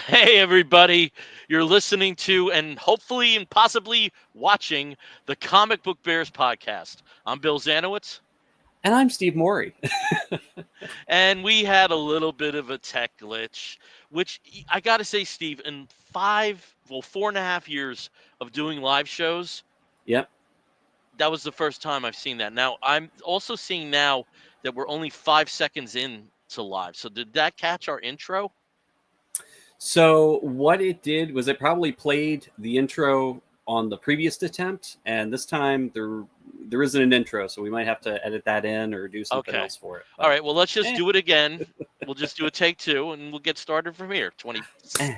Hey, everybody. You're listening to and hopefully and possibly watching the Comic Book Bears podcast. I'm Bill Zanowitz, And I'm Steve Morey. and we had a little bit of a tech glitch, which I got to say, Steve, in 4.5 years of doing live shows, Yep. that was the first time I've seen that. Now, I'm also seeing now that we're only 5 seconds in to live. So, did that catch our intro? So what it did was it probably played the intro on the previous attempt, and this time there isn't an intro, so we might have to edit that in or do something Okay. else for it. All But right. Well, let's just eh, do it again. We'll just do a take two and we'll get started from here. eh.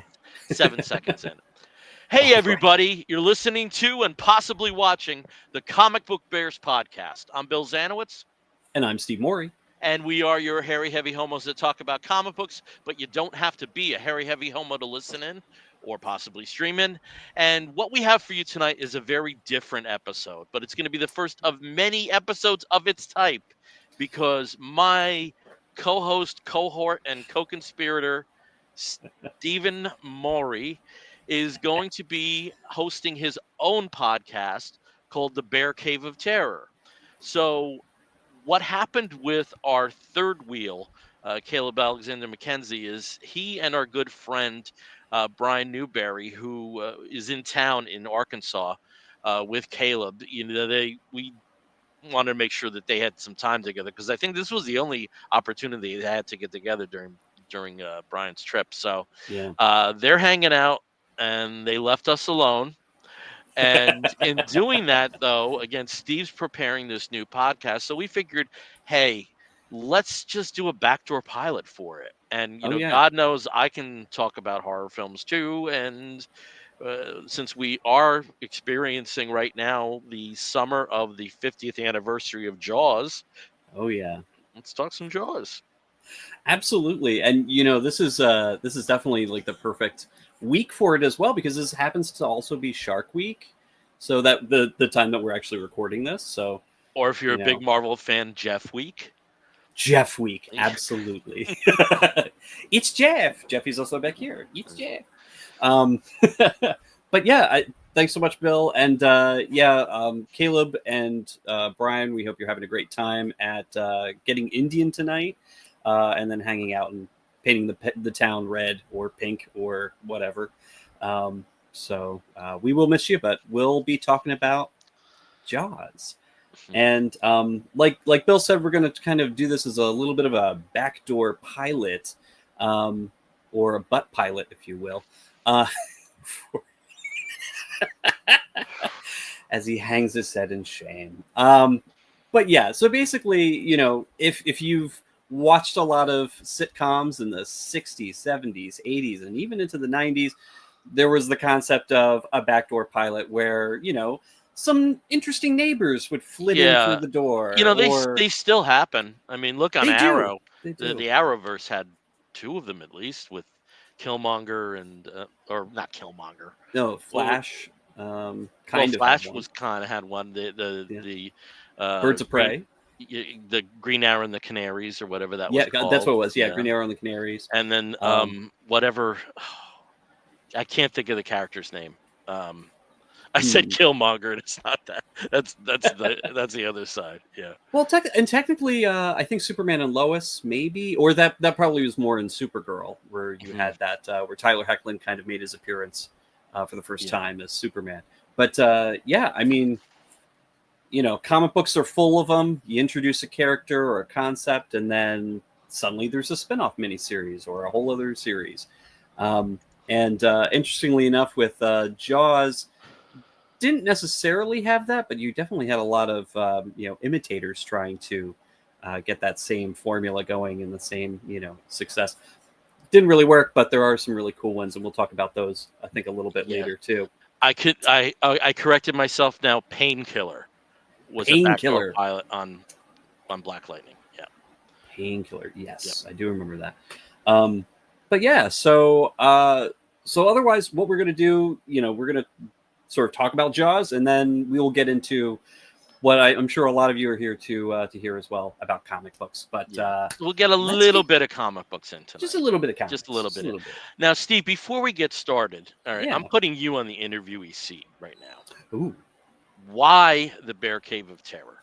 27 seconds in. Hey, All right. everybody. You're listening to and possibly watching the Comic Book Bears podcast. I'm Bill Zanowitz, And I'm Steve Morey. and we are your hairy, heavy homos that talk about comic books, but you don't have to be a hairy, heavy homo to listen in or possibly stream in. And what we have for you tonight is a very different episode, but it's going to be the first of many episodes of its type because my co-host, cohort, and co-conspirator Stephen Morey is going to be hosting his own podcast called The Bear Cave of Terror. So, what happened with our third wheel, Caleb Alexander McKenzie, is he and our good friend Brian Newberry, who is in town in Arkansas with Caleb, we wanted to make sure that they had some time together because I think this was the only opportunity they had to get together during Brian's trip. So Yeah. they're hanging out, and they left us alone. And in doing that, though, again, Steve's preparing this new podcast. So we figured, hey, let's just do a backdoor pilot for it. And, Oh yeah. God knows I can talk about horror films too. And since we are experiencing right now the summer of the 50th anniversary of Jaws, Oh yeah. let's talk some Jaws. Absolutely. And this is definitely like the perfect week for it as well, because this happens to also be Shark Week. So that the time that we're actually recording this. So, Or if you're you a big know, Marvel fan, Jeff Week. Jeff Week, absolutely. It's Jeff. Jeff is also back here. It's Jeff. Um, but yeah, thanks so much, Bill. And Caleb and Brian, we hope you're having a great time at getting Indian tonight, and then hanging out and painting the town red or pink or whatever. We will miss you, but we'll be talking about Jaws. And like Bill said, we're going to kind of do this as a little bit of a backdoor pilot, or a butt pilot, if you will, as he hangs his head in shame. But yeah, so basically, if you've watched a lot of sitcoms in the 60s, 70s, 80s, and even into the 90s, there was the concept of a backdoor pilot where, some interesting neighbors would flit in through Yeah, the door, they or they still happen. I mean, look on they do. Arrow. They The do. Arrowverse had two of them at least, with Killmonger and or not Killmonger. No, Well, Flash well, kind of had Flash one. was kind of had one. Yeah. The Birds of Green Prey. the Green Arrow and the Canaries, or whatever that was Yeah, that's called. what it was. Yeah, Yeah, Green Arrow and the Canaries. and then Um, whatever. I can't think of the character's name. I said hmm. Killmonger, and it's not that. That's the other side. Yeah. Well, technically, I think Superman and Lois, maybe, or that probably was more in Supergirl, where you Mhm. had that where Tyler Hoechlin kind of made his appearance for the first Yeah. time as Superman. But yeah, I mean, comic books are full of them. You introduce a character or a concept, and then suddenly there's a spin-off miniseries or a whole other series. And interestingly enough, with Jaws, didn't necessarily have that, but you definitely had a lot of imitators trying to get that same formula going and the same success. Didn't really work, but there are some really cool ones, and we'll talk about those I think a little bit Yeah. later too. I corrected myself now. Painkiller was a backdoor Painkiller. pilot on Black Lightning. Yeah. Painkiller. Yes, Yep. I do remember that. But yeah, so otherwise, what we're gonna do, we're gonna sort of talk about Jaws, and then we will get into I'm sure a lot of you are here to hear as well about comic books. But Yeah. We'll get a let's little get bit of comic books in just a tonight. little bit of Just a comics, little just a bit. little bit. Now, Steve, before we get started, all right, I'm Yeah. putting you on the interviewee seat right now. Ooh. Why the Bear Cave of Terror?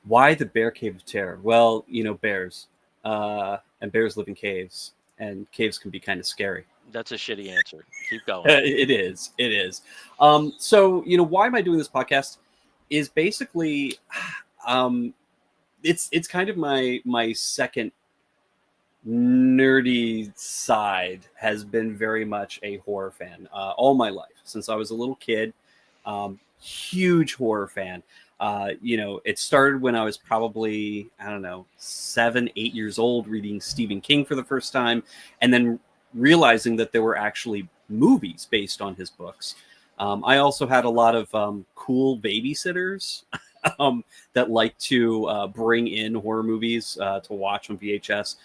Why the Bear Cave of Terror? Well, bears, and bears live in caves, and caves can be kind of scary. That's a shitty answer. Keep going. It is. It is. So, why am I doing this podcast? Is basically, um, it's kind of my second nerdy side has been very much a horror fan all my life since I was a little kid. Huge horror fan. It started when I was probably, I don't know, 7, 8 years old, reading Stephen King for the first time, and then realizing that there were actually movies based on his books. I also had a lot of cool babysitters that like to bring in horror movies to watch on VHS.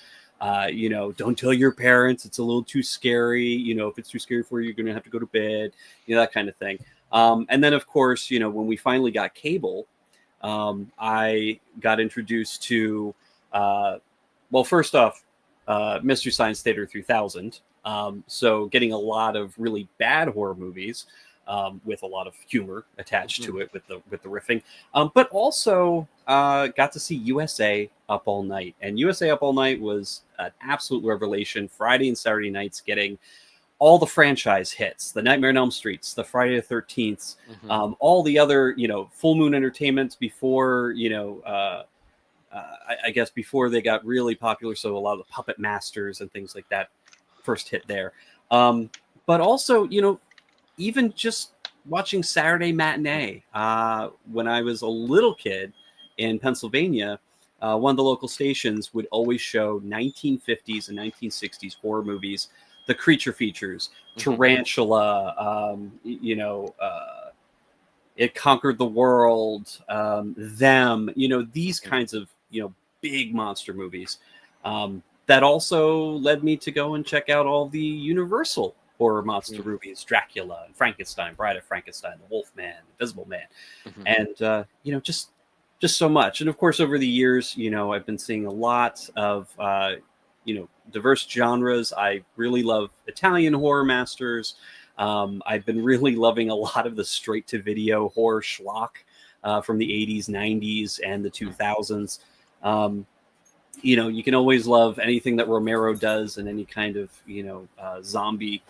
Don't tell your parents, it's a little too scary. If it's too scary for you, you're going to have to go to bed, that kind of thing. And then, of course, when we finally got cable, I got introduced to, first off, Mystery Science Theater 3000. So getting a lot of really bad horror movies with a lot of humor attached to it with the riffing, but also got to see USA Up All Night, and USA Up All Night was an absolute revelation. Friday and Saturday nights, getting all the franchise hits, the Nightmare on Elm Streets, the Friday the 13th, all the other Full Moon Entertainments before I guess before they got really popular. So a lot of the Puppet Masters and things like that first hit there. But also, even just watching Saturday Matinee when I was a little kid in Pennsylvania, one of the local stations would always show 1950s and 1960s horror movies, the creature features, Tarantula, It Conquered the World, Them, these kinds of, big monster movies. That also led me to go and check out all the Universal horror monster movies, Dracula and Frankenstein, Bride of Frankenstein, The Wolf Man, Invisible Man, and just so much. And of course, over the years, I've been seeing a lot of diverse genres. I really love Italian horror masters. I've been really loving a lot of the straight-to-video horror schlock from the 80s, 90s, and the 2000s. You can always love anything that Romero does, and any kind of zombie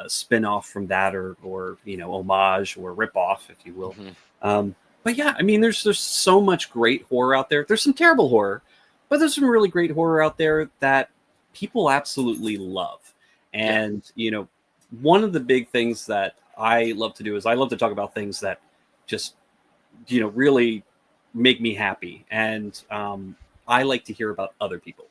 spin-off from that, or homage or rip-off, if you will. But yeah, I mean, there's so much great horror out there. There's some terrible horror, but there's some really great horror out there that people absolutely love. And one of the big things that I love to do is I love to talk about things that just really make me happy, and I like to hear about other people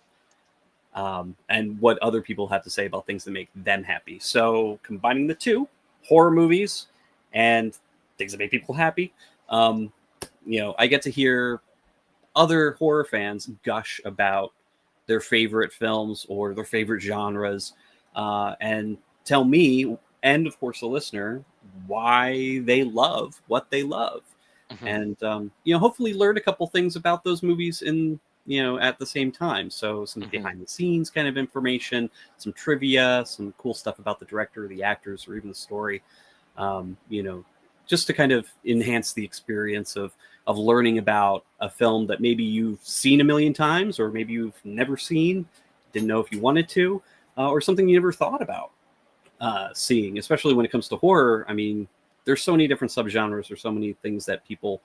and what other people have to say about things that make them happy. So combining the two, horror movies and things that make people happy, I get to hear other horror fans gush about their favorite films or their favorite genres, and tell me, and of course the listener, why they love what they love. And hopefully learn a couple things about those movies in at the same time. So some behind the scenes kind of information, some trivia, some cool stuff about the director, the actors, or even the story. Just to kind of enhance the experience of learning about a film that maybe you've seen a million times, or maybe you've never seen, didn't know if you wanted to, or something you never thought about seeing. Especially when it comes to horror, I mean, there's so many different subgenres. There's so many things that people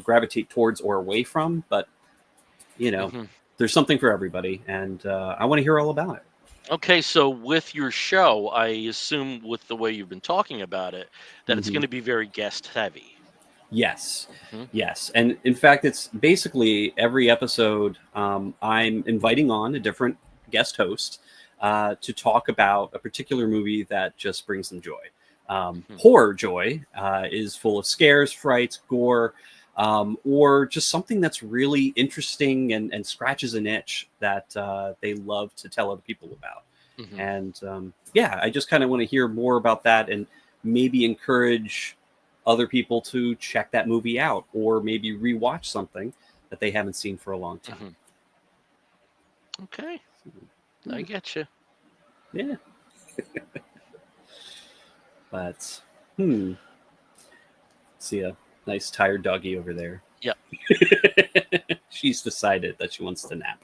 gravitate towards or away from. But there's something for everybody, and I want to hear all about it. Okay, so with your show, I assume with the way you've been talking about it, that it's going to be very guest heavy. Yes. Yes. And in fact, it's basically every episode I'm inviting on a different guest host to talk about a particular movie that just brings them joy. Horror joy is full of scares, frights, gore, or just something that's really interesting and scratches an itch that they love to tell other people about. And I just kind of want to hear more about that, and maybe encourage other people to check that movie out, or maybe rewatch something that they haven't seen for a long time. Okay, I get you. Yeah. But see a nice tired doggy over there. Yep. She's decided that she wants to nap.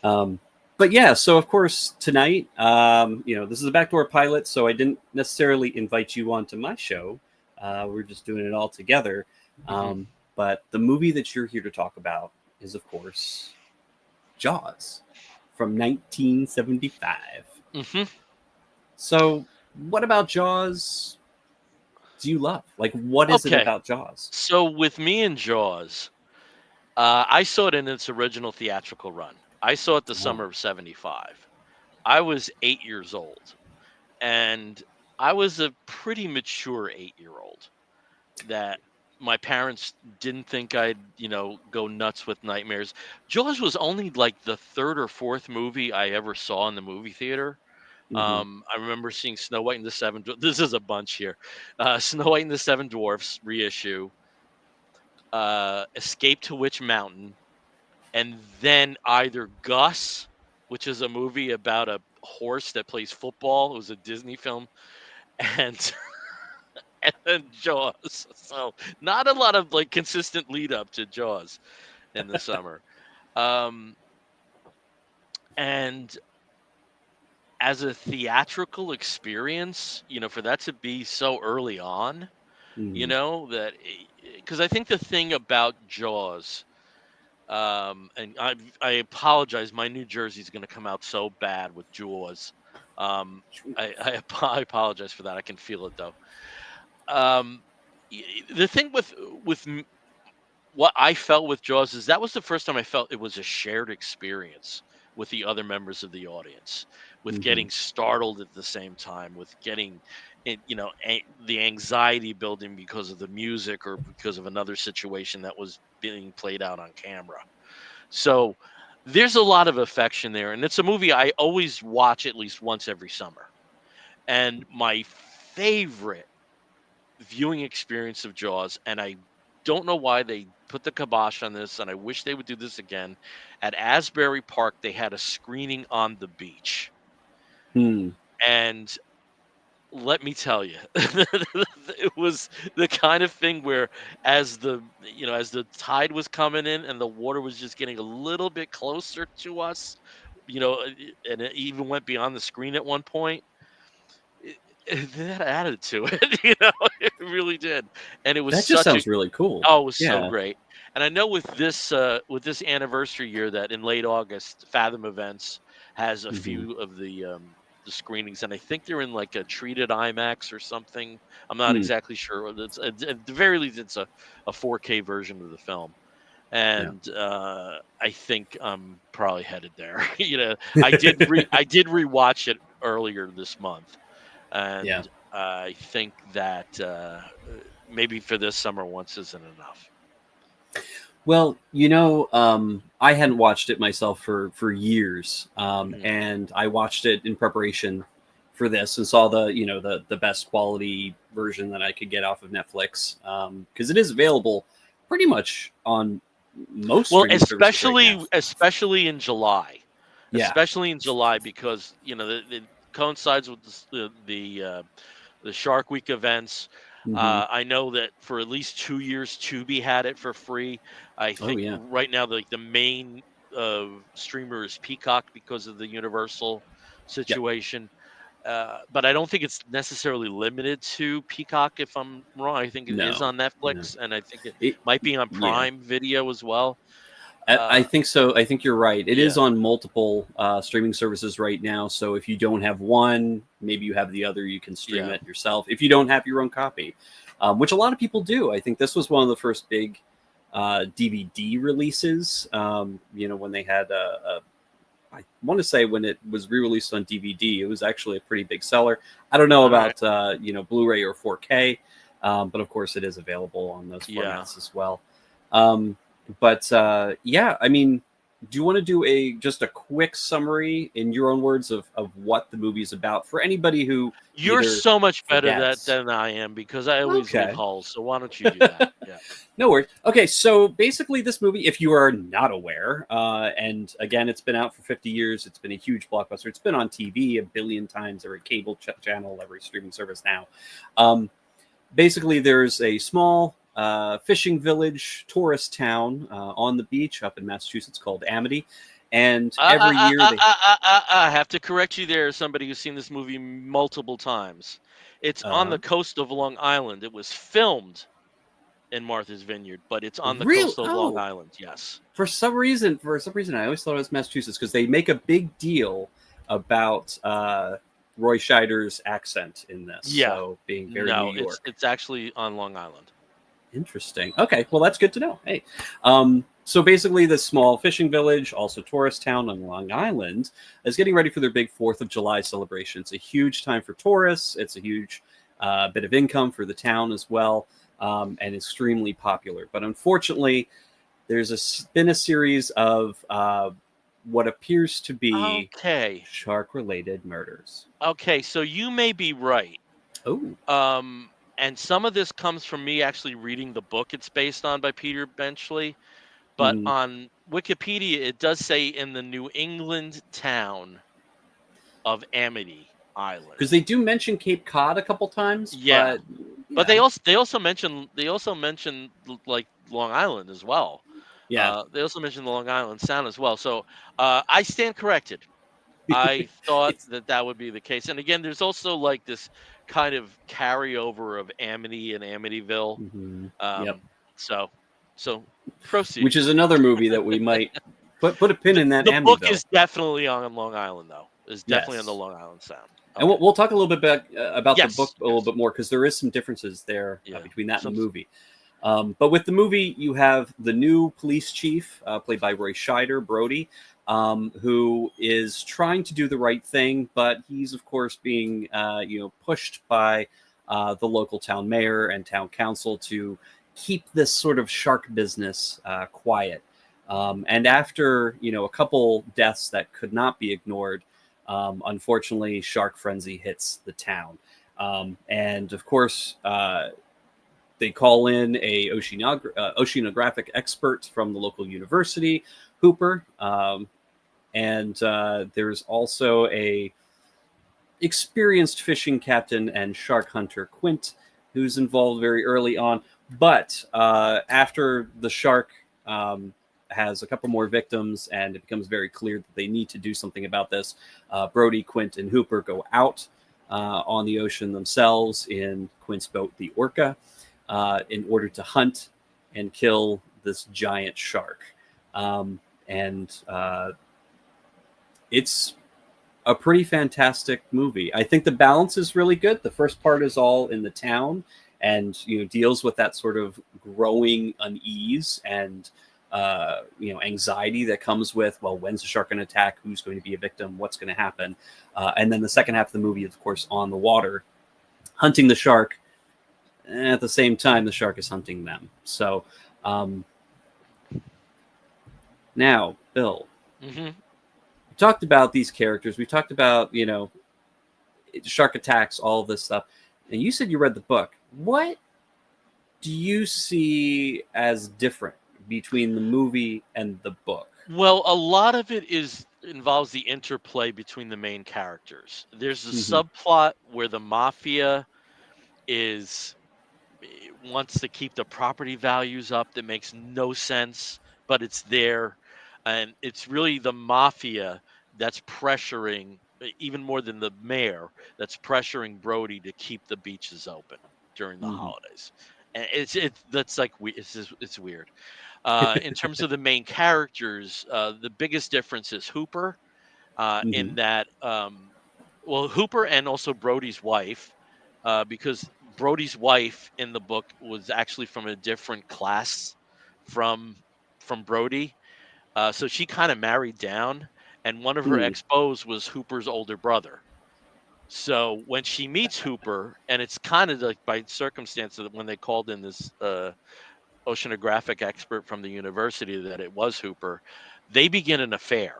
But yeah, so of course tonight, this is a backdoor pilot, so I didn't necessarily invite you onto my show. We're just doing it all together. But the movie that you're here to talk about is, of course, Jaws from 1975. So, what about Jaws do you love? Like, what is it Okay, about Jaws? so with me and Jaws, I saw it in its original theatrical run. I saw it the summer of '75. I was 8 years old, and I was a pretty mature 8-year-old that my parents didn't think I'd, go nuts with nightmares. Jaws was only like the third or fourth movie I ever saw in the movie theater. Mm-hmm. I remember seeing Snow White and the Seven. This is a bunch here. Snow White and the Seven Dwarfs reissue, Escape to Witch Mountain, and then either Gus, which is a movie about a horse that plays football. It was a Disney film, and and then Jaws. So not a lot of like consistent lead up to Jaws in the summer. Um, and as a theatrical experience, for that to be so early on, Mm-hmm. that because I think the thing about Jaws, and I apologize, my New Jersey's going to come out so bad with Jaws. I apologize for that. I can feel it though. Um, the thing with what I felt with Jaws is that was the first time I felt it was a shared experience with the other members of the audience, with Mm-hmm. getting startled at the same time, with getting, the anxiety building because of the music or because of another situation that was being played out on camera. So there's a lot of affection there, and it's a movie I always watch at least once every summer. And my favorite viewing experience of Jaws, and I don't know why they put the kibosh on this, and I wish they would do this again. At Asbury Park, they had a screening on the beach. Hmm. And let me tell you, it was the kind of thing where as the tide was coming in and the water was just getting a little bit closer to us, and it even went beyond the screen at one point. It had added to it, it really did. And it was That just such a sounds really cool. oh, it was so Yeah. great. And I know with this anniversary year that in late August, Fathom Events has a Mm-hmm. few of the screenings, and I think they're in like a treated IMAX or something. I'm not Hmm. exactly sure. At the very least, it's a 4K version of the film. Yeah. And I think I'm probably headed there. I did rewatch it earlier this month, Yeah. and I think that maybe for this summer once isn't enough. Well, I hadn't watched it myself for years, Mhm. and I watched it in preparation for this and saw the best quality version that I could get off of Netflix, because it is available pretty much on most Well, streaming services right now. especially in July, Yeah. because it coincides with the Shark Week events. Hmm. I know that for at least 2 years, Tubi had it for free. I Oh think yeah. right now the main streamer is Peacock because of the Universal Yep. situation. But I don't think it's necessarily limited to Peacock. If I'm wrong, I think it is No. on No. Netflix, and I think it It. might be on Yeah. Prime Video as well. I Uh, think so. I think you're right. It is yeah, on multiple streaming services right now. So if you don't have one, maybe you have the other. You can stream yeah, it yourself. If you don't have your own copy, which a lot of people do. I think this was one of the first big DVD releases. When they had I want to say when it was re-released on DVD, it was actually a pretty big seller. I don't know all right, about Blu-ray or 4K, but of course it is available on those yeah. formats as well. Um, but yeah, I mean, do you want to do just a quick summary in your own words of what the movie is about for anybody who You're either so much better forgets? than I am because I always leave Okay. holes. So why don't you do that? Yeah. No worries. Okay, so basically, this movie, if you are not aware, and again, it's been out for 50 years, it's been a huge blockbuster. It's been on TV a billion times, every cable channel, every streaming service now. Um, Basically, there's a small fishing village, tourist town on the beach up in Massachusetts called Amity, and every year they. I have to correct you there, as somebody who's seen this movie multiple times. It's on Uh, the coast of Long Island. It was filmed in Martha's Vineyard, but it's on the real? coast of Long Oh, Island. Yes. for some reason, I always thought it was Massachusetts because they make a big deal about Roy Scheider's accent in this, Yeah. so being very New No, it's York. it's actually on Long Island. Interesting. Okay, well that's good to know. Hey, so basically, this small fishing village, also tourist town on Long Island, is getting ready for their big Fourth of July celebration. It's a huge time for tourists. It's a huge bit of income for the town as well, and extremely popular. But unfortunately, been a series of what appears to be Okay. shark-related murders. Okay, so you may be right. Oh, And some of this comes from me actually reading the book it's based on by Peter Benchley. But mhm. on Wikipedia, it does say in the New England town of Amity Because Island. they do mention Cape Cod a couple times, Yeah, but but yeah, they also mention like Long Island as well. yeah. They also mention the Long Island Sound as well. So I stand corrected. I thought It's that that would be the case. And again, there's also like this kind of carryover of Amity and Amityville. mhm, yep. Um, so so proceed. Which is another movie that we might put a pin in that The book Amityville. is definitely on Long Island, though. Is definitely on the Yes. Long Island Sound. And Okay. we'll talk a little bit about the book Yes. a little Yes. bit more because there is some differences there Yeah. between that and Some. the movie. But with the movie, you have the new police chief, played by Roy Scheider, Brody, who is trying to do the right thing, but he's of course being pushed by the local town mayor and town council to keep this sort of shark business quiet. And after a couple deaths that could not be ignored, unfortunately, shark frenzy hits the town. And of course, they call in a oceanographic expert from the local university, Hooper, and there's also a experienced fishing captain and shark hunter, Quint, who's involved very early on. But after the shark has a couple more victims and it becomes very clear that they need to do something about this, Brody, Quint, and Hooper go out on the ocean themselves in Quint's boat, the Orca, in order to hunt and kill this giant shark. And it's a pretty fantastic movie. I think the balance is really good. The first part is all in the town and deals with that sort of growing unease and anxiety that comes with, well, when's the shark going to attack? Who's going to be a victim? What's going to happen? And then the second half of the movie is, of course, on the water, hunting the shark. At the same time, the shark is hunting them. So now, Bill, Hmm. we talked about these characters. We talked about, shark attacks, all of this stuff. And you said you read the book. What do you see as different between the movie and the book? Well, a lot of it involves the interplay between the main characters. There's a Hmm. subplot where the mafia is wants to keep the property values up that makes no sense, but it's there. And it's really the mafia that's pressuring, even more than the mayor, that's pressuring Brody to keep the beaches open during the Hmm. holidays. And it's that's like it's weird. In terms of the main characters, the biggest difference is Hooper, Hmm. in that, well, Hooper and also Brody's wife, because Brody's wife in the book was actually from a different class from Brody, so she kind of married down, and one of her Hmm. ex-beaux was Hooper's older brother. So when she meets Hooper, and it's kind of like by circumstance that when they called in this oceanographic expert from the university that it was Hooper, they begin an affair.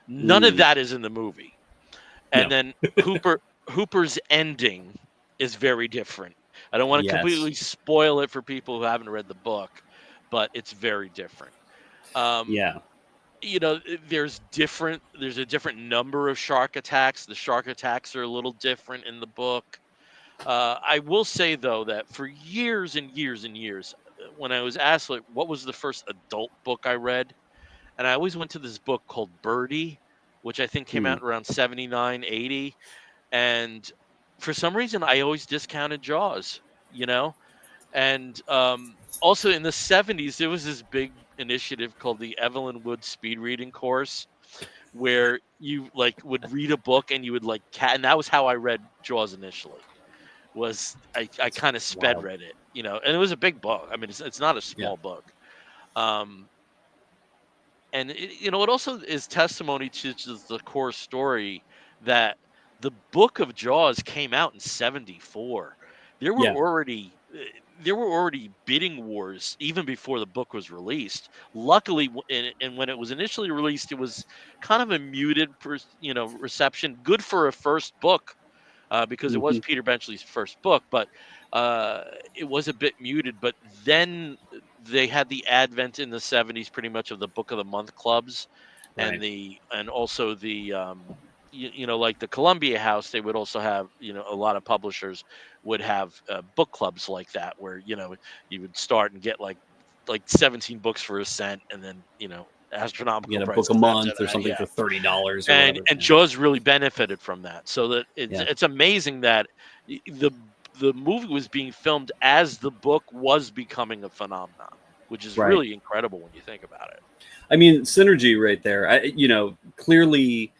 None of that is in the movie. And No. then Hooper's ending is very different. I don't want to Yes. completely spoil it for people who haven't read the book, but it's very different. Um, Yeah. there's a different number of shark attacks. The shark attacks are a little different in the book. I will say though that for years and years and years, when I was asked like what was the first adult book I read, and I always went to this book called Birdie, which I think came Hmm. out around 79, 80. And for some reason I always discounted Jaws, you know? And also in the 70s there was this big initiative called the Evelyn Wood speed reading course where you like would read a book and you would like and that was how I read Jaws initially. Was I It's kind of sped wild. read it, and it was a big book. I mean, it's not a Yeah. small book. Um, and it also is testimony to just the core story that the book of Jaws came out in 74. there were Yeah. already uh, there were already bidding wars even before the book was released. Luckily, and when it was initially released, it was kind of a muted reception, good for a first book, because it was Hmm. Peter Benchley's first book, but uh, it was a bit muted. But then they had the advent in the 70s, pretty much, of the Book of the Month clubs, Right. and also the like the Columbia House. They would also have a lot of publishers would have book clubs like that, where you would start and get like 17 books for a cent, and then Get astronomical a book a prices after month or that. something Yeah, for $30 or and whatever. and Yeah. Jaws really benefited from that. So that it's Yeah. it's amazing that the movie was being filmed as the book was becoming a phenomenon, which is Right. really incredible when you think about it. I mean, synergy right there. Clearly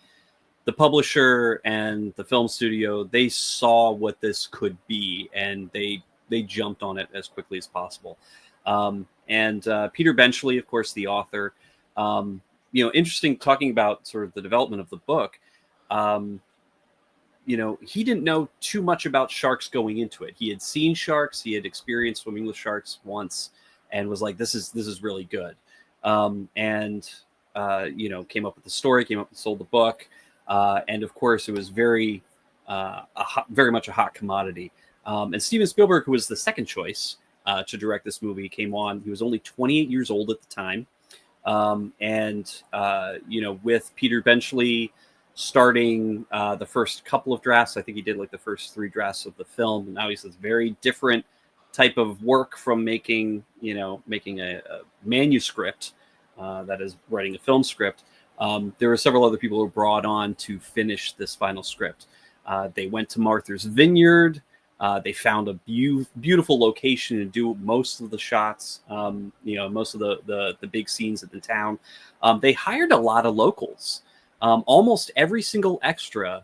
the publisher and the film studio, they saw what this could be, and they jumped on it as quickly as possible. And Peter Benchley, of course, the author. Interesting talking about sort of the development of the book. Um, he didn't know too much about sharks going into it. He had seen sharks, he had experienced swimming with sharks once, and was like, "This is really good." And came up with the story, came up and sold the book, and of course, it was very much a hot commodity. And Steven Spielberg, who was the second choice to direct this movie, came on. He was only 28 years old at the time, with Peter Benchley starting the first couple of drafts. I think he did like the first 3 drafts of the film. And now he's this very different type of work from making a manuscript, that is writing a film script. There were several other people who were brought on to finish this final script. They went to Martha's Vineyard. They found a beautiful location to do most of the shots, most of the big scenes in the town. They hired a lot of locals. Almost every single extra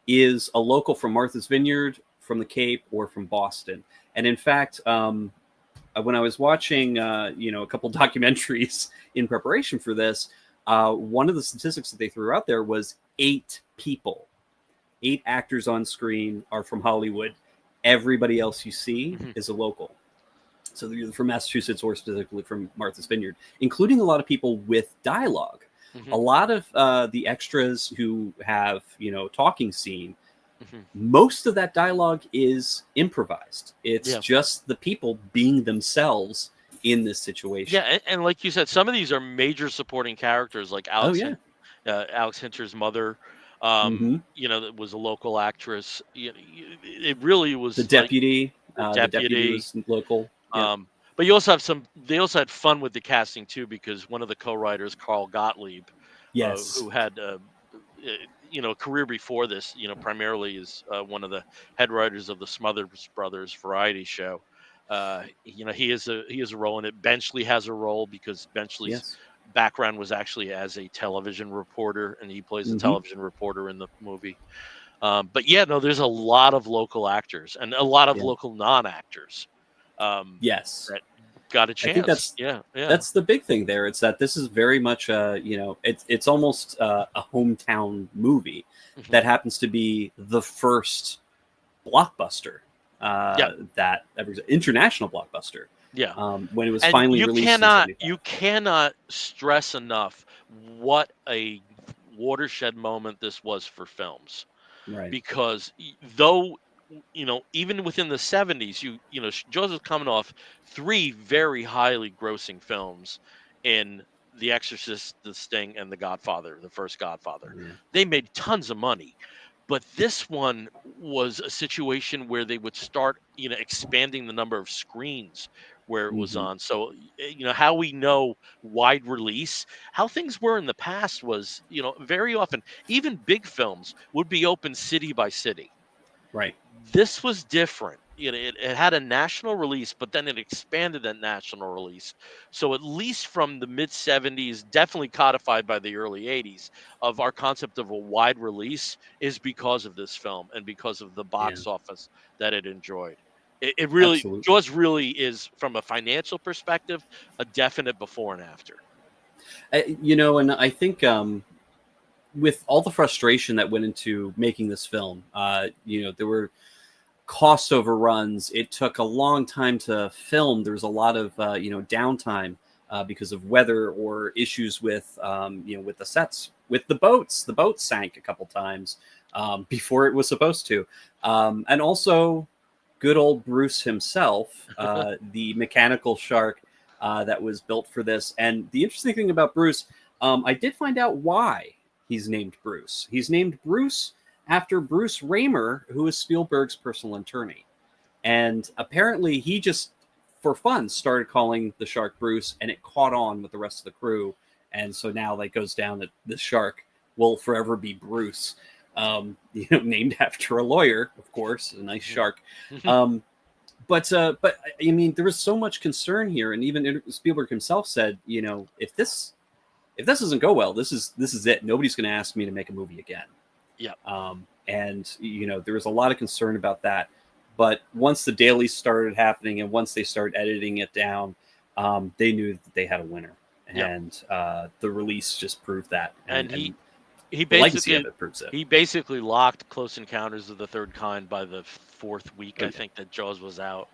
is a local from Martha's Vineyard, from the Cape, or from Boston. And in fact, when I was watching, a couple documentaries in preparation for this, one of the statistics that they threw out there was 8 people, 8 actors on screen are from Hollywood. Everybody else you see Mhm. is a local. So they're either from Massachusetts or specifically from Martha's Vineyard, including a lot of people with dialogue. A Mhm. lot of the extras who have, talking scene, Mhm. most of that dialogue is improvised. It's Yeah. just the people being themselves in this situation. Yeah, and like you said, some of these are major supporting characters, like Oh, yeah. Alex Hinter's mother. Hmm. That was a local actress. It really The was like deputy, the the deputy deputy. was local. Yeah. But you also have some. They also had fun with the casting too, because one of the co-writers, Carl Gottlieb, Yes. who had a career before this, primarily is one of the head writers of the Smothers Brothers variety show. He has a role in it. Benchley has a role because Benchley's Yes. background was actually as a television reporter, and he plays a Hmm. television reporter in the movie. But yeah, no, there's a lot of local actors and a lot of Yeah. local non-actors Yes. that got a I think chance. Yeah, yeah. that's the big thing there. It's that this is very much it's almost a hometown movie Mhm. that happens to be the first blockbuster, Yeah. that ever international blockbuster Yeah. when it was And finally released in '75. you cannot stress enough what a watershed moment this was for films, Right. because though even within the 70s, Jaws was coming off three very highly grossing films in The Exorcist, The Sting, and The Godfather, the first Godfather. Yeah. They made tons of money. But this one was a situation where they would start, expanding the number of screens where it was Hmm. on. So, how we know wide release, how things were in the past was, very often, even big films would be open city by city. Right. This was different. It had a national release, but then it expanded that national release. So at least from the mid 70s, definitely codified by the early 80s, of our concept of a wide release is because of this film and because of the Yeah. box office that it enjoyed. It really, Absolutely. Jaws really is, from a financial perspective, a definite before and after. And I think with all the frustration that went into making this film, there were cost overruns. It took a long time to film. There was a lot of downtime because of weather or issues with with the sets, with the boats. The boat sank a couple times before it was supposed to, and also good old Bruce himself, the mechanical shark that was built for this. And the interesting thing about Bruce, I did find out why he's named Bruce. He's named Bruce after Bruce Raymer, who is Spielberg's personal attorney. And apparently he just, for fun, started calling the shark Bruce, and it caught on with the rest of the crew. And so now that goes down that the shark will forever be Bruce, named after a lawyer, of course, a nice shark. Um, but I mean, there was so much concern here, and even Spielberg himself said, if this doesn't go well, this is it. Nobody's going to ask me to make a movie again. Yeah. And there was a lot of concern about that. But once the dailies started happening and once they started editing it down, they knew that they had a winner. And the release just proved that. And he the legacy of basically it proves it. he basically locked Close Encounters of the Third Kind by the fourth week. Oh, I yeah. think that Jaws was out.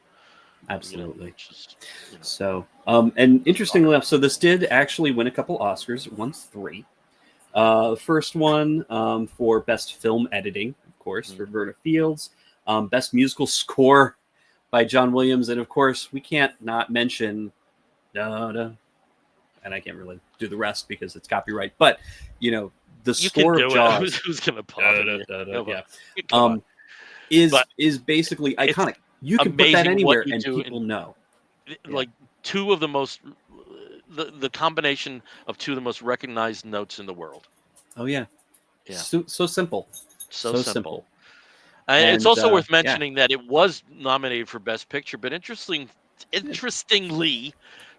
Absolutely. Which is, So, and interestingly enough, so this did actually win a couple Oscars. It won 3. The first one for Best Film Editing, of course, for Verna Fields. Best Musical Score by John Williams. And of course, we can't not mention da-da, and I can't really do the rest because it's copyright. But, the you score can do of Jaws. It. Who's going to bother you? Yeah. Is basically iconic. You can put that amazing what anywhere you and do people know. Like two of the most, the combination of two of the most recognized notes in the world. Oh, yeah. Yeah. So simple. So simple. And it's also worth mentioning that it was nominated for Best Picture, but interestingly,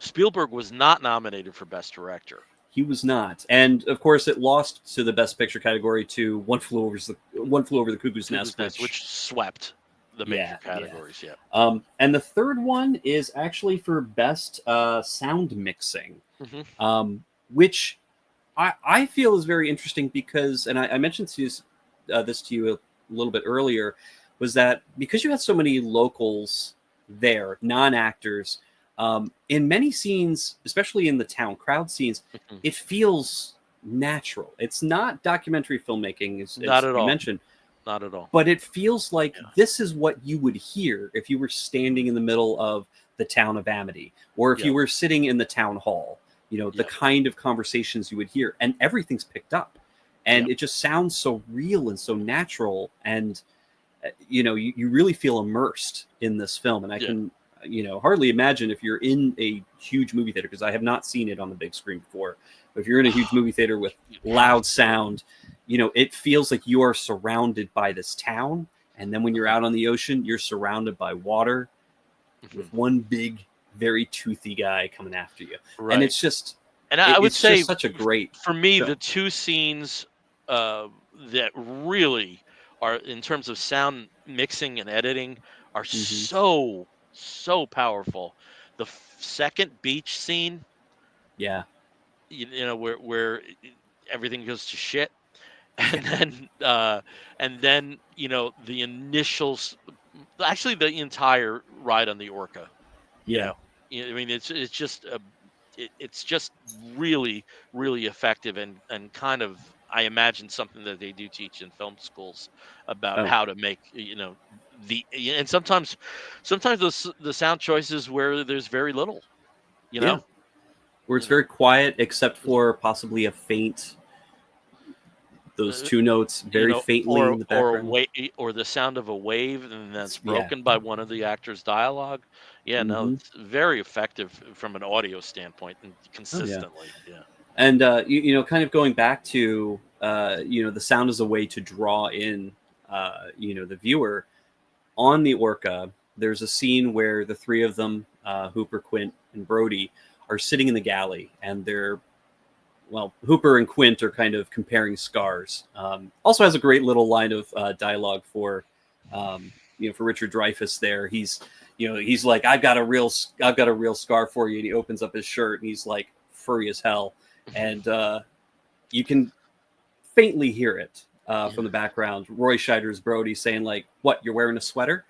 Spielberg was not nominated for Best Director. He was not, and of course, it lost to the Best Picture category to One Flew Over the Cuckoo's Nest, which swept the major categories. Yeah. And the third one is actually for Best Sound Mixing, which I feel is very interesting because, and I mentioned this to you a little bit earlier, was that because you had so many locals there, non-actors, in many scenes, especially in the town crowd scenes, it feels natural. It's not documentary filmmaking, as you mentioned. Not at all. But it feels like this is what you would hear if you were standing in the middle of the town of Amity, or if you were sitting in the town hall. The kind of conversations you would hear, and everything's picked up. And it just sounds so real and so natural. And, you really feel immersed in this film. And I can, hardly imagine if you're in a huge movie theater, because I have not seen it on the big screen before. But if you're in a huge movie theater with loud sound, it feels like you are surrounded by this town. And then when you're out on the ocean, you're surrounded by water with one big, very toothy guy coming after you. Right. And it's just, and I would say, such a great for me, film. The two scenes that really are, in terms of sound mixing and editing, are so powerful. The second beach scene, where everything goes to shit, and then the initial, actually the entire ride on the Orca, I mean, it's just it's just really really effective, and kind of, I imagine, something that they do teach in film schools about Oh how to make, and sometimes the sound choices where there's very little, you yeah, know, where it's you know. very quiet except for possibly a faint, those Uh, two notes very faintly in the or a background. wave, or the sound of a wave, and that's Yeah. broken by one of the actors' dialogue. Yeah, no, Hmm. it's very effective from an audio standpoint, and Oh yeah. consistently. Yeah. And kind of going back to the sound as a way to draw in the viewer on the Orca. There's a scene where the three of them, Hooper, Quint, and Brody, are sitting in the galley, and they're well, Hooper and Quint are kind of comparing scars. Also has a great little line of dialogue for Richard Dreyfuss. There, he's like, I've got a real scar for you, and he opens up his shirt, and he's like furry as hell, and you can faintly hear it from the background. Roy Scheider's Brody saying like, "What? You're wearing a sweater?"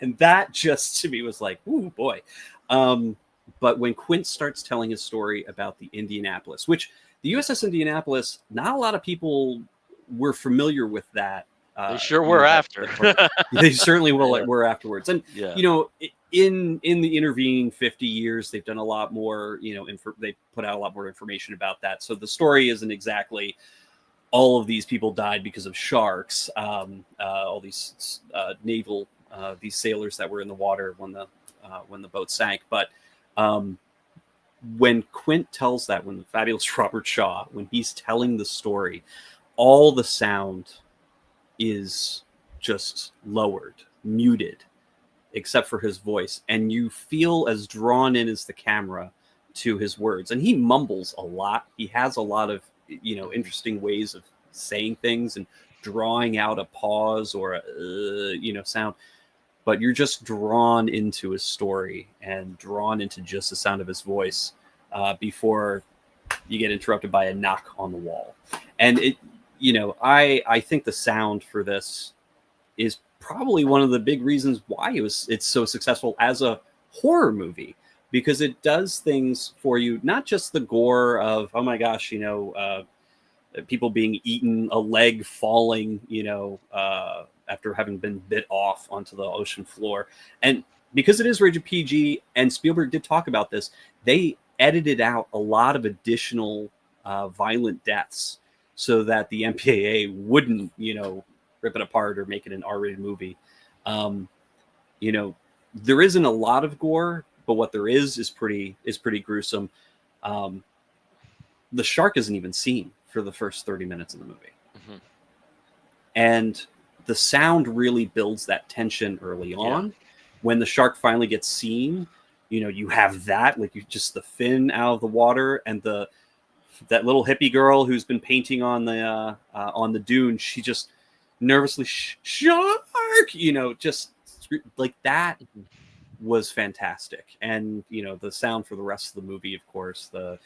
And that just to me was like, "Ooh boy." Um, but when Quint starts telling his story about the Indianapolis, which the USS Indianapolis, not a lot of people were familiar with that. They sure were after. That part. They certainly Yeah, were afterwards, and yeah. in the intervening 50 years, they've done a lot more. They put out a lot more information about that. So the story isn't exactly all of these people died because of sharks. All these naval these sailors that were in the water when the boat sank. But um, when Quint tells that, when the fabulous Robert Shaw, when he's telling the story, all the sound is just lowered, muted, except for his voice, and you feel as drawn in as the camera to his words. And he mumbles a lot. He has a lot of Mhm. interesting ways of saying things and drawing out a pause or a sound. But you're just drawn into his story and drawn into just the sound of his voice before you get interrupted by a knock on the wall. And I think the sound for this is probably one of the big reasons why it's so successful as a horror movie, because it does things for you, not just the gore of, oh my gosh, people being eaten, a leg falling, after having been bit off onto the ocean floor. And because it is rated PG, and Spielberg did talk about this, they edited out a lot of additional violent deaths so that the MPAA wouldn't, rip it apart or make it an R-rated movie. Um, you know, there isn't a lot of gore, but what there is pretty gruesome. Um, the shark isn't even seen for the first 30 minutes of the movie. Mhm. And the sound really builds that tension early Yeah. on. When the shark finally gets seen, you have that, like, you just the fin out of the water, and that little hippie girl who's been painting on the dune, she just nervously shark, just like that Mhm. was fantastic. And the sound for the rest of the movie, of course, the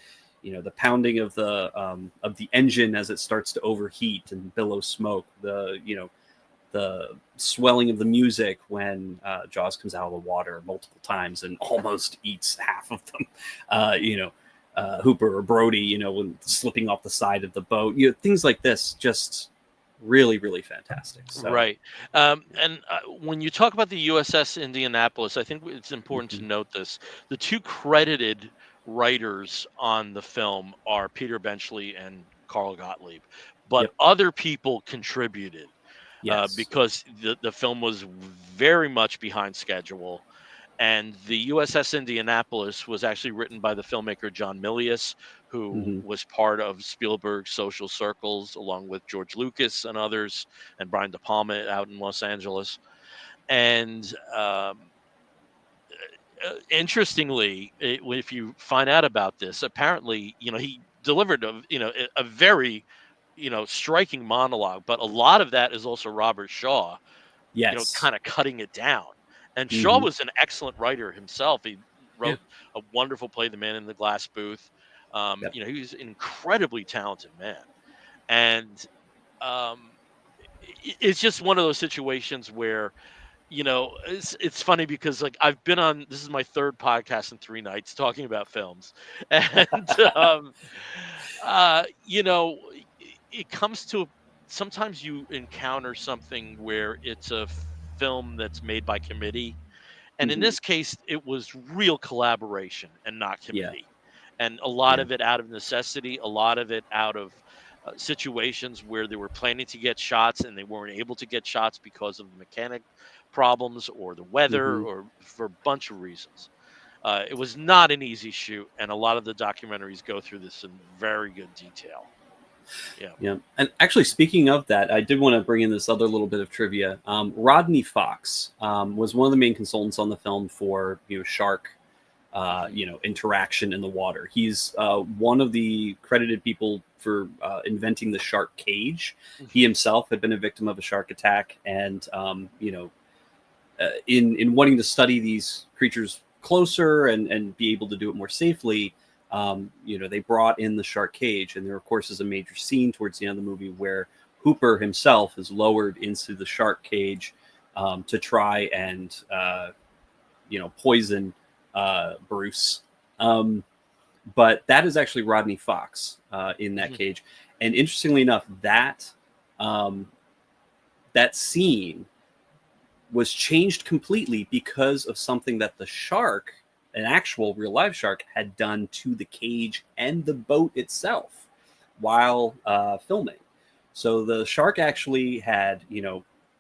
pounding of the engine as it starts to overheat and billow smoke, the swelling of the music when Jaws comes out of the water multiple times and almost eats half of them. Hooper or Brody, when slipping off the side of the boat, things like this, just really, really fantastic. So, Right. And when you talk about the USS Indianapolis, I think it's important to mhm. note this. The two credited writers on the film are Peter Benchley and Carl Gottlieb, but Yep, other people contributed yes, because the film was very much behind schedule. And the USS Indianapolis was actually written by the filmmaker John Milius, who hmm was part of Spielberg's social circles, along with George Lucas and others, and Brian De Palma out in Los Angeles. And interestingly, if you find out about this, apparently, he delivered a very, striking monologue, but a lot of that is also Robert Shaw, yes, kind of cutting it down. And Shaw hmm was an excellent writer himself. He yeah, wrote a wonderful play, The Man in the Glass Booth. yep, He was an incredibly talented man. And um, it's just one of those situations where, it's funny because like I've been on this is my third podcast in 3 nights talking about films, and you know, it comes to sometimes you encounter something where it's a film that's made by committee, and in Hmm. this case, it was real collaboration and not Yeah, committee. And a lot yeah. of it out of necessity, a lot of it out of situations where they were planning to get shots and they weren't able to get shots because of the mechanic problems or the weather Hmm. or for a bunch of reasons. It was not an easy shoot, and a lot of the documentaries go through this in very good detail. Yeah. Yeah. And actually, speaking of that, I did want to bring in this other little bit of trivia. Rodney Fox was one of the main consultants on the film for shark Hmm. interaction in the water. He's one of the credited people for inventing the shark cage. He Hmm. himself had been a victim of a shark attack, and in wanting to study these creatures closer and be able to do it more safely, they brought in the shark cage, and there of course is a major scene towards the end of the movie where Hooper himself is lowered into the shark cage to try and poison Bruce. Um, but that is actually Rodney Fox in that Hmm. cage, and interestingly enough, um, that scene was changed completely because of something that the shark, an actual real live shark, had done to the cage and the boat itself while filming. So the shark actually had,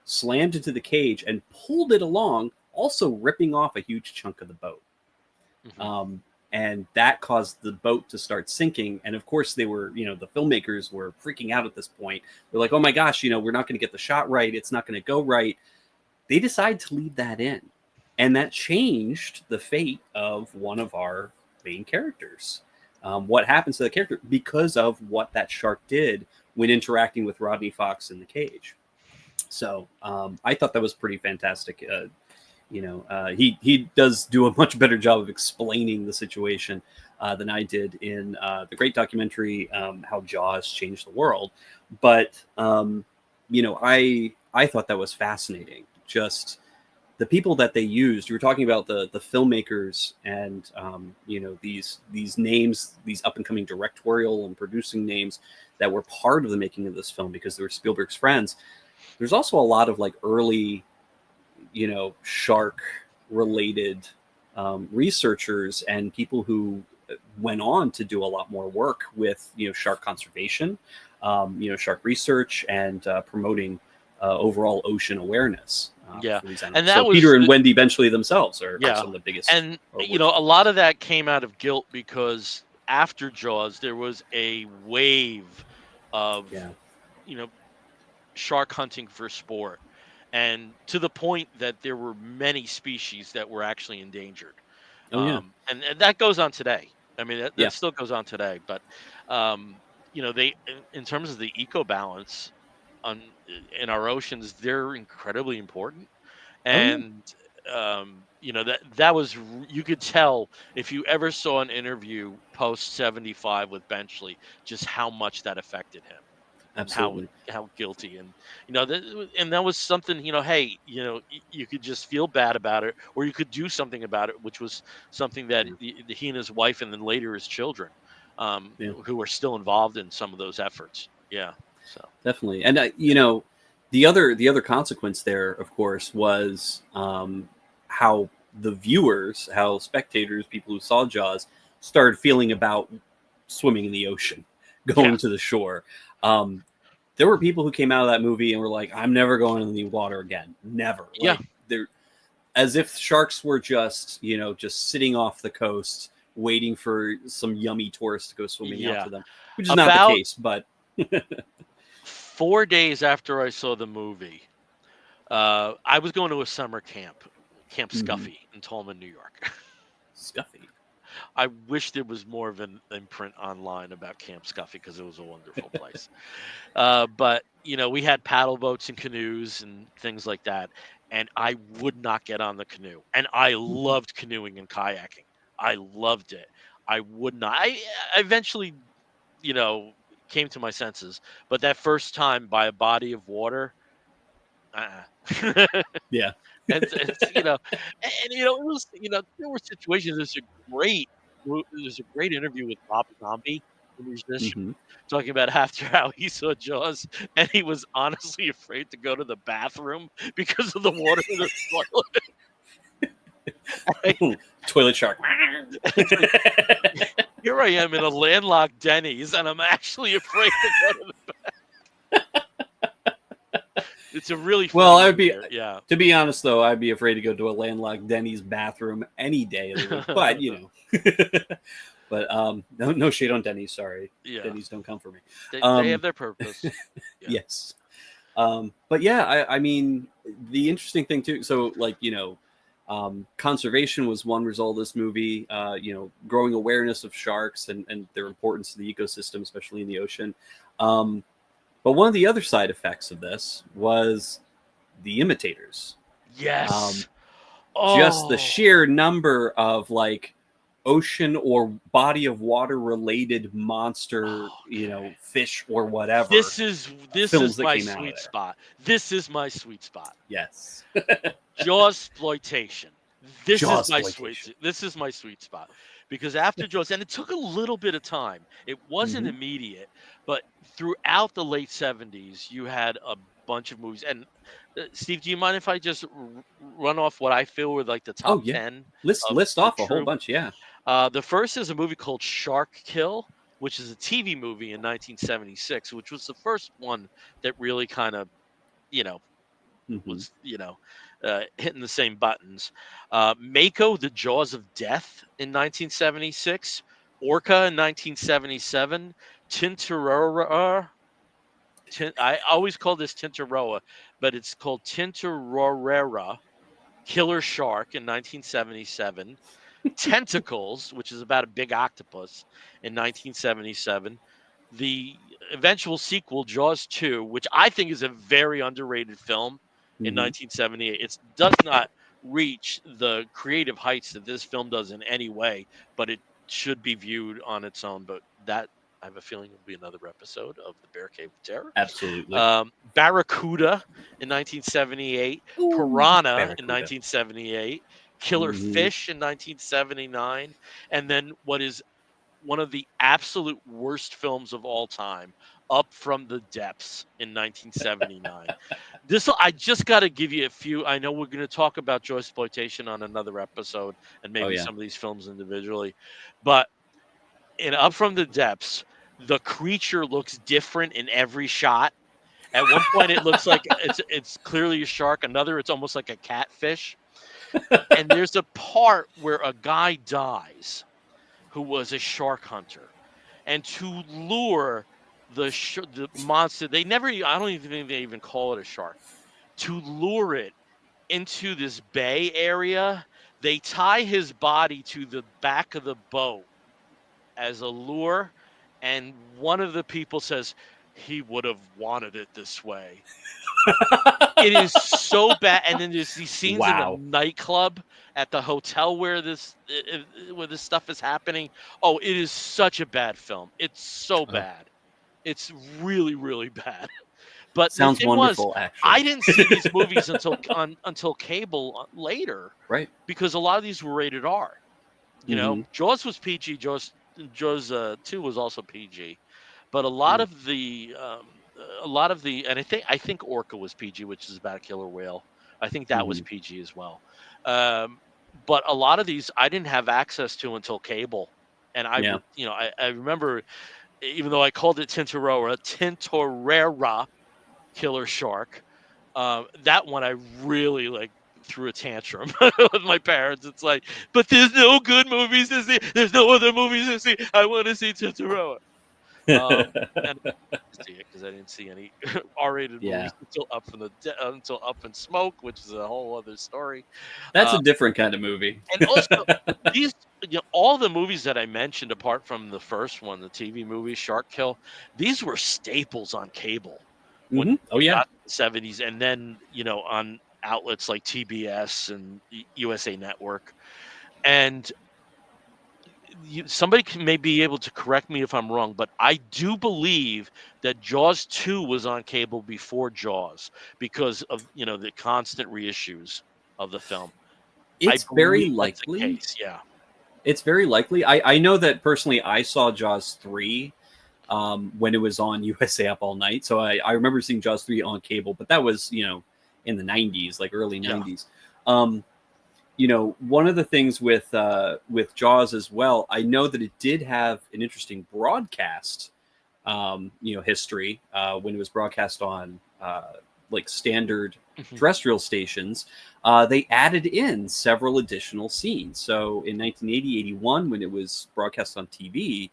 slammed into the cage and pulled it along, also ripping off a huge chunk of the boat. Hmm. Um, and that caused the boat to start sinking. And of course, the filmmakers were freaking out at this point. They're like, oh my gosh, we're not going to get the shot right. It's not going to go right. They decide to leave that in. And that changed the fate of one of our main characters. What happens to the character because of what that shark did when interacting with Rodney Fox in the cage. So I thought that was pretty fantastic. He does do a much better job of explaining the situation than I did in the great documentary "How Jaws Changed the World." But I thought that was fascinating. Just the people that they used. You were talking about the filmmakers and these names, these up and coming directorial and producing names that were part of the making of this film because they were Spielberg's friends. There's also a lot of like early shark related researchers and people who went on to do a lot more work with shark conservation, shark research, and promoting overall ocean awareness Yeah. for these And animals. So that Peter was and Wendy Benchley themselves are yeah. some of the biggest And or worst. a lot of that came out of guilt because after Jaws there was a wave of Yeah. you know shark hunting for sport, and to the point that there were many species that were actually endangered. Oh yeah. And that goes on today. I mean, that Yeah. still goes on today. But they in terms of the eco balance on in our oceans, they're incredibly important. Oh yeah. And that was you could tell if you ever saw an interview post 75 with Benchley just how much that affected him and Absolutely. how guilty. And and that was something, hey, you could just feel bad about it or you could do something about it, which was something that Yeah. he and his wife and then later his children, Yeah. who are still involved in some of those efforts. Yeah. So Definitely. And the other consequence there, of course, was how the viewers, how spectators, people who saw Jaws, started feeling about swimming in the ocean, yeah. going to the shore. Um, there were people who came out of that movie and were like, "I'm never going in the water again, never." Yeah. Like they're as if sharks were just sitting off the coast, waiting for some yummy tourists to go swimming out Yeah. to them, which is not the About case. But 4 days after I saw the movie, I was going to a summer camp, Camp mhm, Scuffy in Tolman, New York. Scuffy. I wish there was more of an imprint online about Camp Scuffy because it was a wonderful place. But we had paddle boats and canoes and things like that, and I would not get on the canoe. And I Mhm. loved canoeing and kayaking. I loved it. I would not. I eventually, you know, came to my senses, but that first time by a body of water, Uh-uh. Yeah. And it's it was there were situations. There's a great interview with Rob Zombie when he was just Hmm. talking about after how he saw Jaws and he was honestly afraid to go to the bathroom because of the water in the toilet. Like, Toilet shark. it's like here I am in a landlocked Denny's and I'm actually afraid to go to the. It's a really Well, funny I would be, movie. Yeah. to be honest though, I'd be afraid to go to a landlocked Denny's bathroom any day of the week. But but no shade on Denny's. Sorry, Yeah. Denny's don't come for me. They Um, have their purpose. Yeah. yes. But yeah, I mean, the interesting thing too. So like conservation was one result of this movie. Growing awareness of sharks and their importance to the ecosystem, especially in the ocean. But one of the other side effects of this was the imitators. Yes. Just the Oh. sheer number of like ocean or body of water related monster, Okay. fish or whatever This is films that my came out of sweet there. spot. This is my sweet spot. Yes. Jaws exploitation. Jaws exploitation. This is my sweet spot because after Jaws, and it took a little bit of time. It wasn't Hmm. immediate, but throughout the late '70s, you had a bunch of movies. And Steve, do you mind if I just run off what I feel were like the Oh top yeah. 10 of List the off a whole true? bunch. Yeah. The first is a movie called Shark Kill, which is a TV movie in 1976, which was the first one that really kind of, you know, Hmm. was hitting the same buttons. Mako, The Jaws of Death in 1976, Orca in 1977, Tintorera. I always call this Tintaroa, but it's called Tintorera, Killer Shark in 1977. Tentacles, which is about a big octopus in 1977. The eventual sequel, Jaws 2, which I think is a very underrated film in Hmm. 1978. It does not reach the creative heights that this film does in any way, but it should be viewed on its own. But that, I have a feeling, will be another episode of the Bear Cave of Terror. Absolutely. Barracuda in 1978, Ooh, Piranha in Barracuda. 1978, Killer Hmm. Fish in 1979, and then what is one of the absolute worst films of all time, Up from the Depths in 1979. I just got to give you a few. I know we're going to talk about joy exploitation on another episode and Oh maybe yeah. some of these films individually, but in Up from the Depths, the creature looks different in every shot. At one point, it looks like it's clearly a shark. Another, it's almost like a catfish. And there's a part where a guy dies who was a shark hunter, and to lure the monster, they never. I don't even think they even call it a shark. To lure it into this bay area, they tie his body to the back of the boat as a lure, and one of the people says he would have wanted it this way. It is so bad, and then there's these scenes in the Wow. nightclub at the hotel where this stuff is happening. Oh, it is such a bad film. It's so Oh, bad. It's really, really bad. But the sounds thing was, wonderful, actually. I didn't see these movies until cable later Right. because a lot of these were rated R. Hmm. Jaws was PG. Jaws 2 was also PG, but a lot of the, and I think Orca was PG, which is about a killer whale. I think that was Hmm. PG as well. Um, but a lot of these I didn't have access to until cable, and I Yeah. would, I remember, even though I called it Tintorera, killer shark. That one I really like threw a tantrum with my parents. It's like, but there's no good movies to see. There's no other movies to see. I want to see Totoro. And I didn't see it because I didn't see any R-rated Yeah. movies until Up in Smoke, which is a whole other story. That's Uh, a different kind of movie. and also these, all the movies that I mentioned, apart from the first one, the TV movie Shark Kill, these were staples on cable when Oh you yeah. got to the '70s, and then on outlets like TBS and USA Network. And somebody may be able to correct me if I'm wrong, but I do believe that Jaws 2 was on cable before Jaws because of the constant reissues of the film. I It's very believe that's the likely. case. Yeah. It's very likely. I know that personally. I saw Jaws 3 when it was on USA Up All Night, so I remember seeing Jaws 3 on cable, but that was in the 90s, like early Yeah. 90s. One of the things with Jaws as well, I know that it did have an interesting broadcast, history when it was broadcast on like standard Mhm. terrestrial stations. They added in several additional scenes. So in 1980-81, when it was broadcast on TV,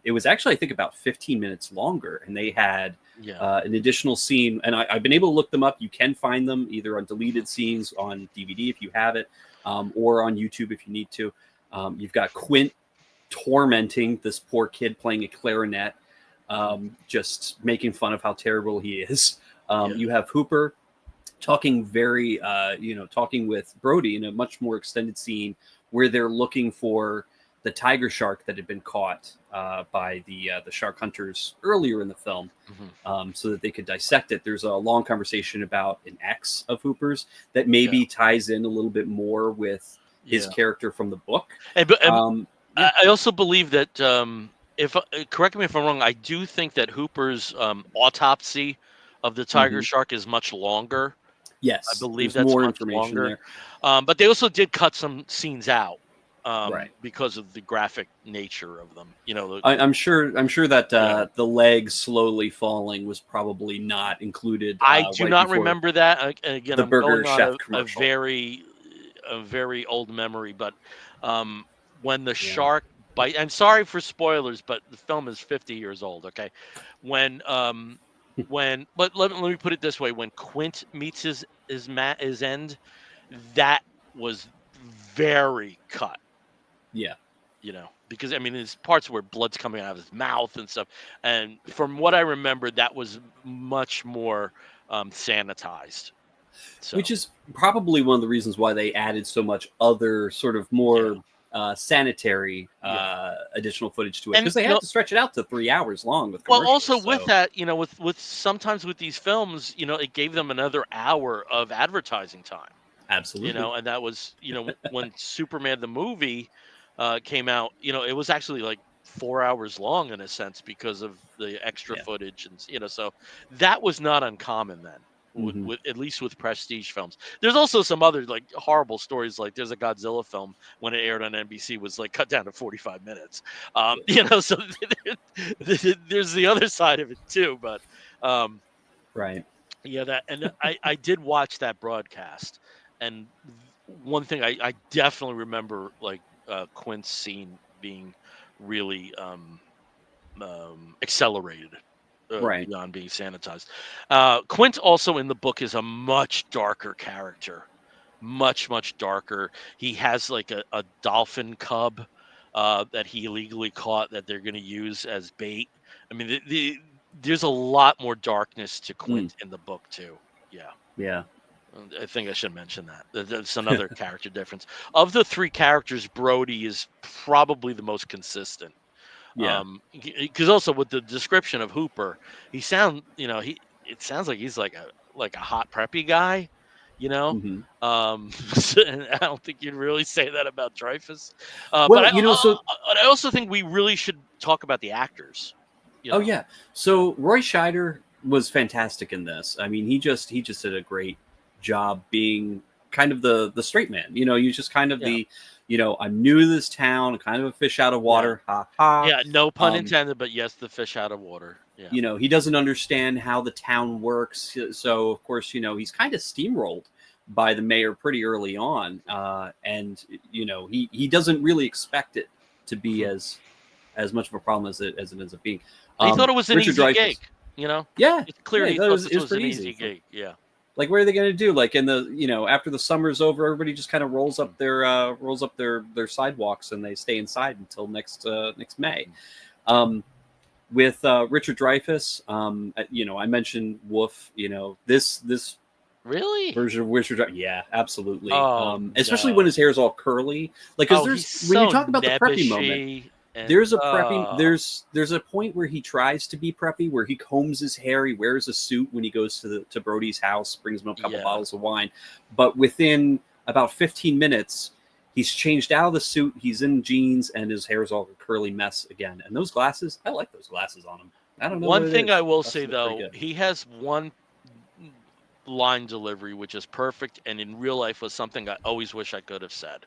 it was actually, I think, about 15 minutes longer, and they had Yeah. an additional scene. And I've been able to look them up. You can find them either on deleted scenes on DVD if you have it, or on YouTube if you need to. You've got Quint tormenting this poor kid playing a clarinet, just making fun of how terrible he is. Yeah. You have Hooper talking talking with Brody in a much more extended scene where they're looking for the tiger shark that had been caught by the shark hunters earlier in the film, Mhm. so that they could dissect it. There's a long conversation about an ex of Hooper's that Yeah. maybe ties in a little bit more with his Yeah. character from the book. And Yeah. I also believe that if correct me if I'm wrong, I do think that Hooper's autopsy of the tiger Mhm. shark is much longer. I Yes, believe there's that's more much information longer. there. But they also did cut some scenes out Right. because of the graphic nature of them. I'm sure. I'm sure that Yeah. the leg slowly falling was probably not included I do right not before remember that. Again, the I'm Burger going on Chef a commercial. very old memory, but when the Yeah. shark bite, I'm sorry for spoilers, but the film is 50 years old. Okay, when but let me put it this way: when Quint meets his end, that was very cut. Yeah. Because I mean, there's parts where blood's coming out of his mouth and stuff. And from what I remember, that was much more sanitized. So Which is probably one of the reasons why they added so much other sort of yeah, more sanitary yeah. additional footage to it, And because they had to stretch it out to 3 hours long with well, commercials. also with So that, with sometimes with these films, it gave them another hour of advertising time. absolutely. And that was when Superman the movie came out. It was actually like 4 hours long in a sense because of the extra Yeah. footage, and so that was not uncommon then. Hmm. With at least with prestige films, there's also some other like horrible stories. Like there's a Godzilla film when it aired on NBC was like cut down to 45 minutes. So there's the other side of it too. But um, Right. yeah, that and I did watch that broadcast, and one thing I definitely remember like Quint's scene being really accelerated Right. beyond being sanitized. Quint also in the book is a much darker character, much darker. He has like a dolphin cub that he illegally caught that they're going to use as bait. I mean, there's a lot more darkness to Mm. Quint in the book too. Yeah. Yeah. I think I should mention that. That's another character difference. Of the three characters, Brody is probably the most consistent. Yeah. Because also with the description of Hooper, it sounds like he's like a hot preppy guy, you know. Hmm. And I don't think you'd really say that about Dreyfus. But Well, I also think we really should talk about the actors. You oh know, yeah. So Roy Scheider was fantastic in this. I mean, he just did a great job being kind of the straight man. He's just kind of yeah, I'm new to this town, kind of a fish out of yeah, water. Ha ha. yeah. No pun Um, intended, but yes, the fish out of water. Yeah, he doesn't understand how the town works. So of course, he's kind of steamrolled by the mayor pretty early on, and he doesn't really expect it to be Mhm. as much of a problem as it ends up being. He thought it was an Richard easy gig. Dreyfuss. You know, Yeah, it's yeah, clear I he thought thought it this was was an pretty easy easy. gig. Yeah. Like, what are they going to do? Like, in the after the summer's over, everybody just kind of rolls up their sidewalks and they stay inside until next May. With Richard Dreyfuss, I mentioned Wolf. This Really? version of Wizard. Yeah, absolutely. Oh Especially when no. his hair is all curly. Like, because Oh, he's there's when you so talk about the preppy moment, nebbishy and there's a preppy. There's a point where he tries to be preppy, where he combs his hair, he wears a suit when he goes to Brody's house, brings him a couple yeah. bottles of wine, but within about 15 minutes. He's changed out of the suit. He's in jeans, and his hair's all a curly mess again. And those glasses, I like those glasses on him. I don't know what One it thing is. I will say Glasses look pretty though, good. he has one line delivery which is perfect, and in real life was something I always wish I could have said.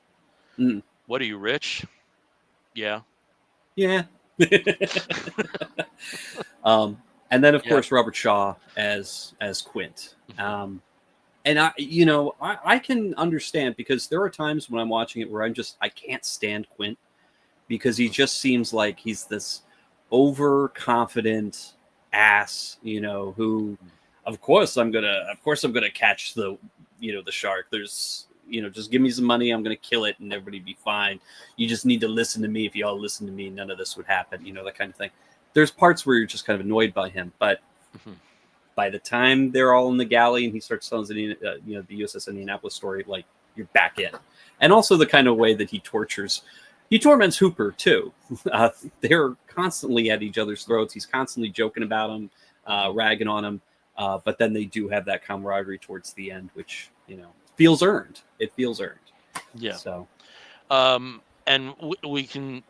Mm, What are you, rich? Yeah. yeah. um, and then of Yeah. course Robert Shaw as Quint. Mhm. And I can understand, because there are times when I'm watching it where I can't stand Quint, because he just seems like he's this overconfident ass, who of course I'm gonna catch the shark. There's just give me some money, I'm gonna kill it and everybody be fine. You just need to listen to me. If you all listen to me, none of this would happen, that kind of thing. There's parts where you're just kind of annoyed by him, but Mhm. by the time they're all in the galley and he starts telling the USS Indianapolis story, like, you're back in. And also the kind of way that he torments Hooper too. They're constantly at each other's throats. He's constantly joking about him, Mhm. ragging on him. But then they do have that camaraderie towards the end, which feels earned. It feels earned. Yeah. So And we can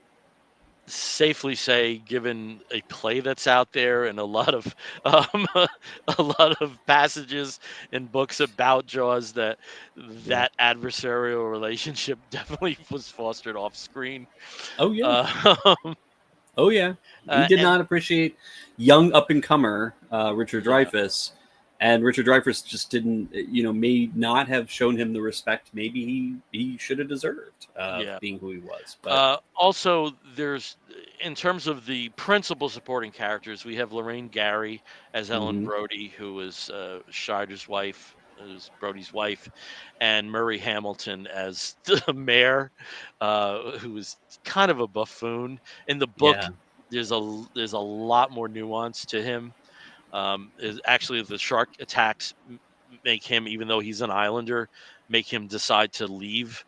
safely say, given a play that's out there and a lot of a lot of passages in books about Jaws, that yeah. that adversarial relationship definitely was fostered off screen. Oh yeah. Uh, Oh yeah, he did and not appreciate young up and comer Richard yeah, Dreyfuss, and Richard Dreyfuss just didn't, may not have shown him the respect maybe he should have deserved, yeah. being who he was. But Also, there's in terms of the principal supporting characters, we have Lorraine Gary as Ellen mhm, Brody, who is Scheider's wife, who's Brody's wife, and Murray Hamilton as the mayor, who is kind of a buffoon. In the book, yeah, there's a lot more nuance to him. Is actually the shark attacks make him, even though he's an islander, make him decide to leave.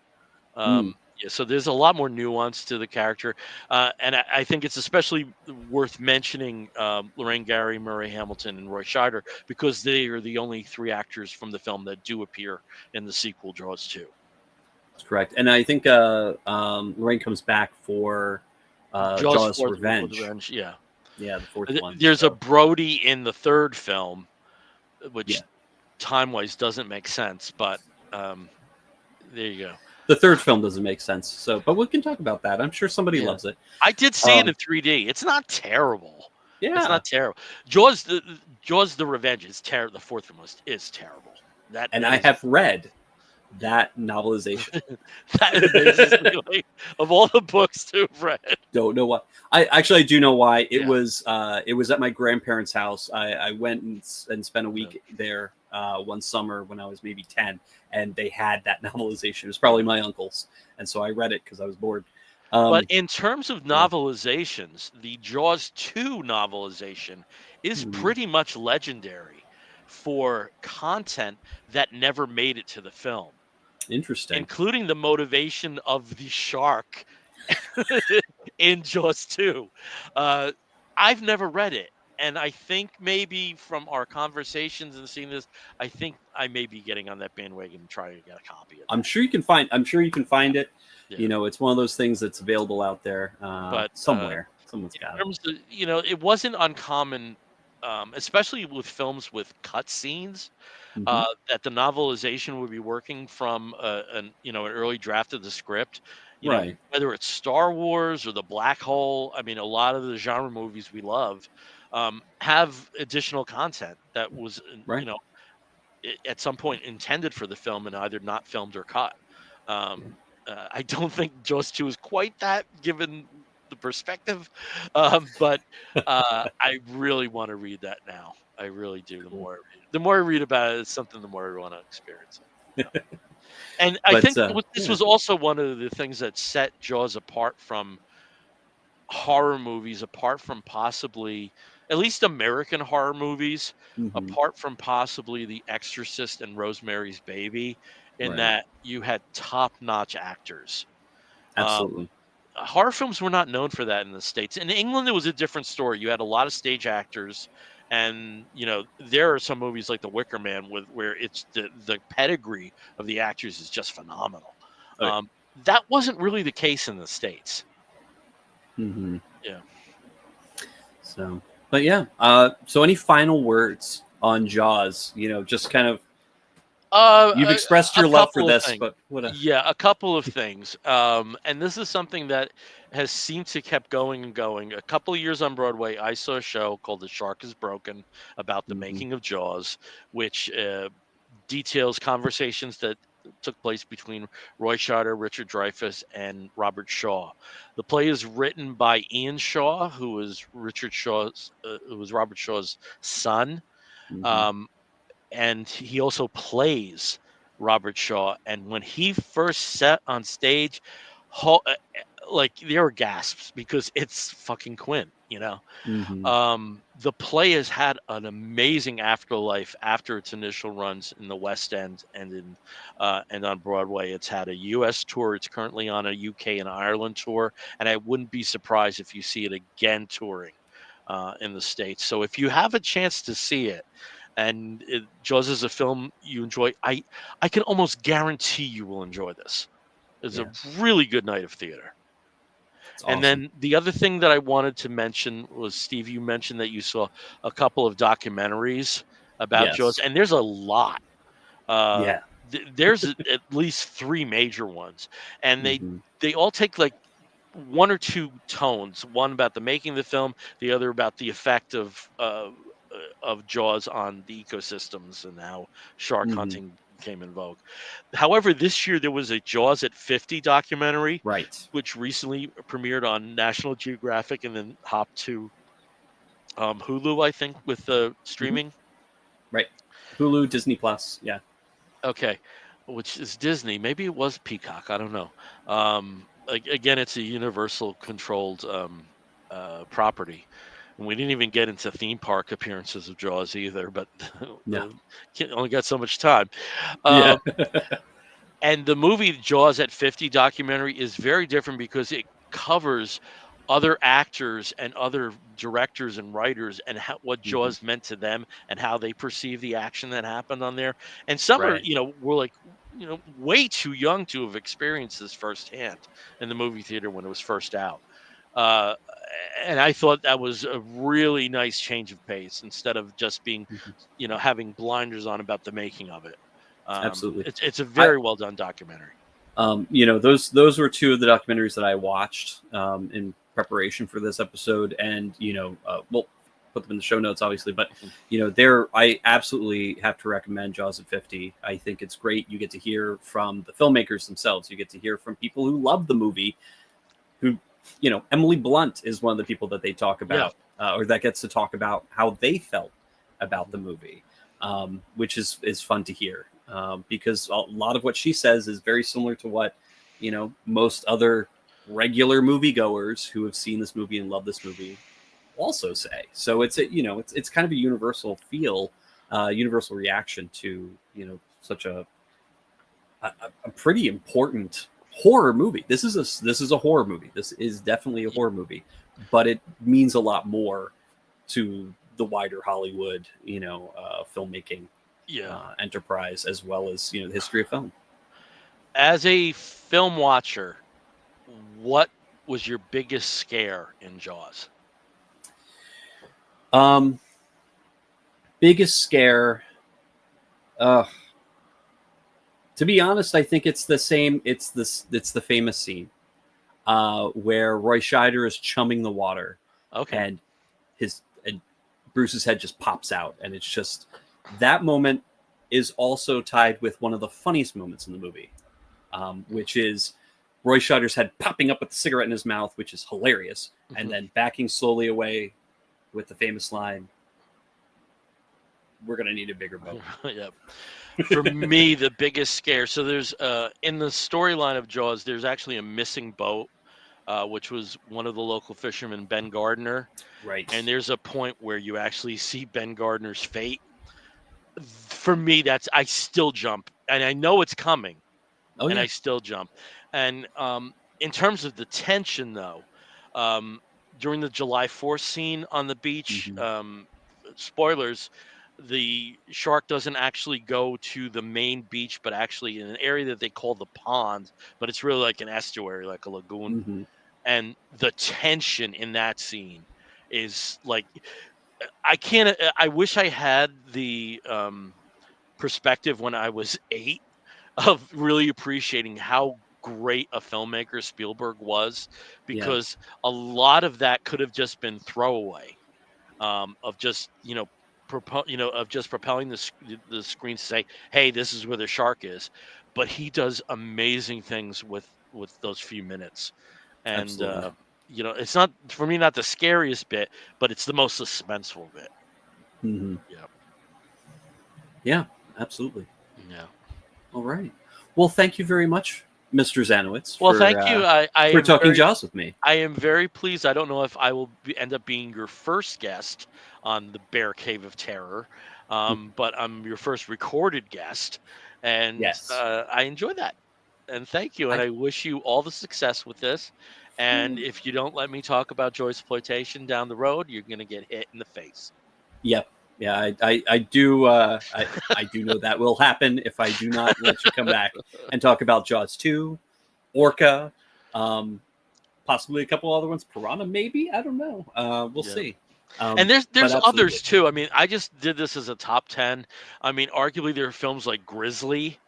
mm, Yeah, so there's a lot more nuance to the character, and I think it's especially worth mentioning Lorraine Gary, Murray Hamilton, and Roy Scheider, because they are the only three actors from the film that do appear in the sequel, Jaws 2. that's correct. And I think Lorraine comes back for Jaws Jaws 4th with Revenge. Revenge, yeah. Yeah, the fourth one. There's a So Brody in the third film, yeah, which time-wise doesn't make sense, but um, there you go. the third film doesn't make sense. So, but we can talk about that. I'm sure somebody Yeah. loves it. I did see it Um, in 3D. It's not terrible. It's yeah, not terrible. Jaws the Revenge is terrible. The fourth one is terrible. That and that I is have read that novelization. there's just like, of all the books to have read. Don't know why. I do know why. Yeah. It was at my grandparents' house. I went and spent a Yeah. week there one summer when I was maybe 10, and they had that novelization. It was probably my uncle's, and so I read it because I was bored. But Um, in terms of yeah. novelizations, the Jaws 2 novelization is Mhm. pretty much legendary for content that never made it to the film, Interesting. including the motivation of the shark in Jaws 2. Uh, I've never read it. And I think maybe from our conversations and seeing this, I think I may be getting on that bandwagon and trying to get a copy of I'm that. sure you can find. I'm sure you can find it. Yeah. It's one of those things that's available out there But somewhere. Someone's in got it. terms of, it wasn't uncommon, especially with films with cut scenes, Hmm. that the novelization would be working from an early draft of the script. Right. Whether it's Star Wars or The Black Hole. I mean, a lot of the genre movies we love have additional content that was, Right. at some point intended for the film and either not filmed or cut. Um, I don't think Jaws 2 is quite that, given the perspective, but I really want to read that now. I really do. Cool. The more I read about it, it's something the more I want to experience it. And I But think this yeah. was also one of the things that set Jaws apart from horror movies, apart from possibly at least American horror movies, Hmm. apart from possibly The Exorcist and Rosemary's Baby, in Right. that you had top-notch actors. Um, Absolutely. Horror films were not known for that in the States. In England, it was a different story. You had a lot of stage actors, and there are some movies like The Wicker Man with where it's the pedigree of the actors is just phenomenal. Oh yeah. That wasn't really the case in the States. Hmm. Yeah. So, but yeah. So any final words on Jaws? Just kind of you've expressed A your love for couple of this, things. but what a Yeah, a couple of things. And this is something that has seemed to kept going and going. A couple of years on Broadway, I saw a show called The Shark is Broken about the hmm making of Jaws, which details conversations that took place between Roy Scheider, Richard Dreyfuss, and Robert Shaw. The play is written by Ian Shaw, who was Robert Shaw's son. hmm Um, and he also plays Robert Shaw. And when he first set on stage, like there were gasps because it's fucking Quinn. hmm The play has had an amazing afterlife after its initial runs in the West End and on Broadway. It's had a U.S. tour. It's currently on a UK and Ireland tour, and I wouldn't be surprised if you see it again touring in the States. So if you have a chance to see it, and Jaws is a film you enjoy, I can almost guarantee you will enjoy this. It's a Yeah, really good night of theater. it's And awesome. then the other thing that I wanted to mention was, Steve, you mentioned that you saw a couple of documentaries about Jaws, Yes. and there's a lot. Uh, Yeah. there's at least three major ones, and they hmm they all take like one or two tones. One about the making of the film, the other about the effect of Jaws on the ecosystems and how shark hmm hunting came in vogue. However, this year there was a Jaws at 50 documentary, Right. which recently premiered on National Geographic and then hopped to Hulu, I think, with the hmm streaming. Right. Hulu, Disney Plus. Yeah. Okay, which is Disney. Maybe it was Peacock. I don't know. Again, it's a Universal controlled property. And we didn't even get into theme park appearances of Jaws either, but No. only got so much time. Yeah. Um, and the movie Jaws at 50 documentary is very different because it covers other actors and other directors and writers and what hmm Jaws meant to them and how they perceive the action that happened on there. And some are, Right. were like, way too young to have experienced this firsthand in the movie theater when it was first out. Uh, and I thought that was a really nice change of pace instead of just being, hmm having blinders on about the making of it. Absolutely. It's a I very well done documentary. those were two of the documentaries that I watched in preparation for this episode, and we'll put them in the show notes, obviously. But Mhm. I absolutely have to recommend Jaws at 50. I think it's great. You get to hear from the filmmakers themselves. You get to hear from people who love the movie. Who, Emily Blunt is one of the people that they talk Yeah. about, or that gets to talk about how they felt about the movie, which is fun to hear, because a lot of what she says is very similar to what most other regular moviegoers who have seen this movie and love this movie also say. So it's kind of a universal feel, universal reaction to such a pretty important horror movie. This is a horror movie. This is definitely a Y- horror movie, but it means a lot more to the wider Hollywood, filmmaking Yeah. enterprise, as well as the history of film. As a film watcher, what was your biggest scare in Jaws? Um, Biggest scare. Uh, to be honest, I think it's the same. It's this. It's the famous scene where Roy Scheider is chumming the water, Okay. and and Bruce's head just pops out, and it's just that moment is also tied with one of the funniest moments in the movie, which is Roy Scheider's head popping up with the cigarette in his mouth, which is hilarious, and Mhm. then backing slowly away with the famous line, "We're gonna need a bigger boat." Yeah. For me, the biggest scare. So there's in the storyline of Jaws, there's actually a missing boat which was one of the local fishermen, Ben Gardner. Right. And there's a point where you actually see Ben Gardner's fate. For me, I still jump, and I know it's coming, Oh and yeah. I still jump. And in terms of the tension, though, um, during the July 4th scene on the beach, Hmm. spoilers, the shark doesn't actually go to the main beach, but actually in an area that they call the pond, but it's really like an estuary, like a lagoon. Hmm. And the tension in that scene is like, I can't. I wish I had the perspective when I was 8 of really appreciating how great a filmmaker Spielberg was, Yeah. because a lot of that could have just been throwaway, of just of just propelling the screen to say, "Hey, this is where the shark is," but he does amazing things with those few minutes, and Absolutely. it's not for me not the scariest bit, but it's the most suspenseful bit. Hmm. Yeah, Yeah. Absolutely. yeah. All right. Well, thank you very much, Mr. Zanowitz, Well, thank you. for talking Jaws with me. I am very pleased. I don't know if I will end up being your first guest on the Bear Cave of Terror, but I'm your first recorded guest, and Yes. I enjoy that. And thank you. And I. I wish you all the success with this. And if you don't let me talk about joy exploitation down the road, you're going to get hit in the face. Yep. Yeah. I do. I do know that will happen if I do not let you come back and talk about Jaws 2, Orca, possibly a couple other ones, Piranha, maybe. I don't know. We'll Yeah. see. And But there's absolutely. others too. I mean, I just did this as a top 10. I mean, arguably there are films like Grizzly,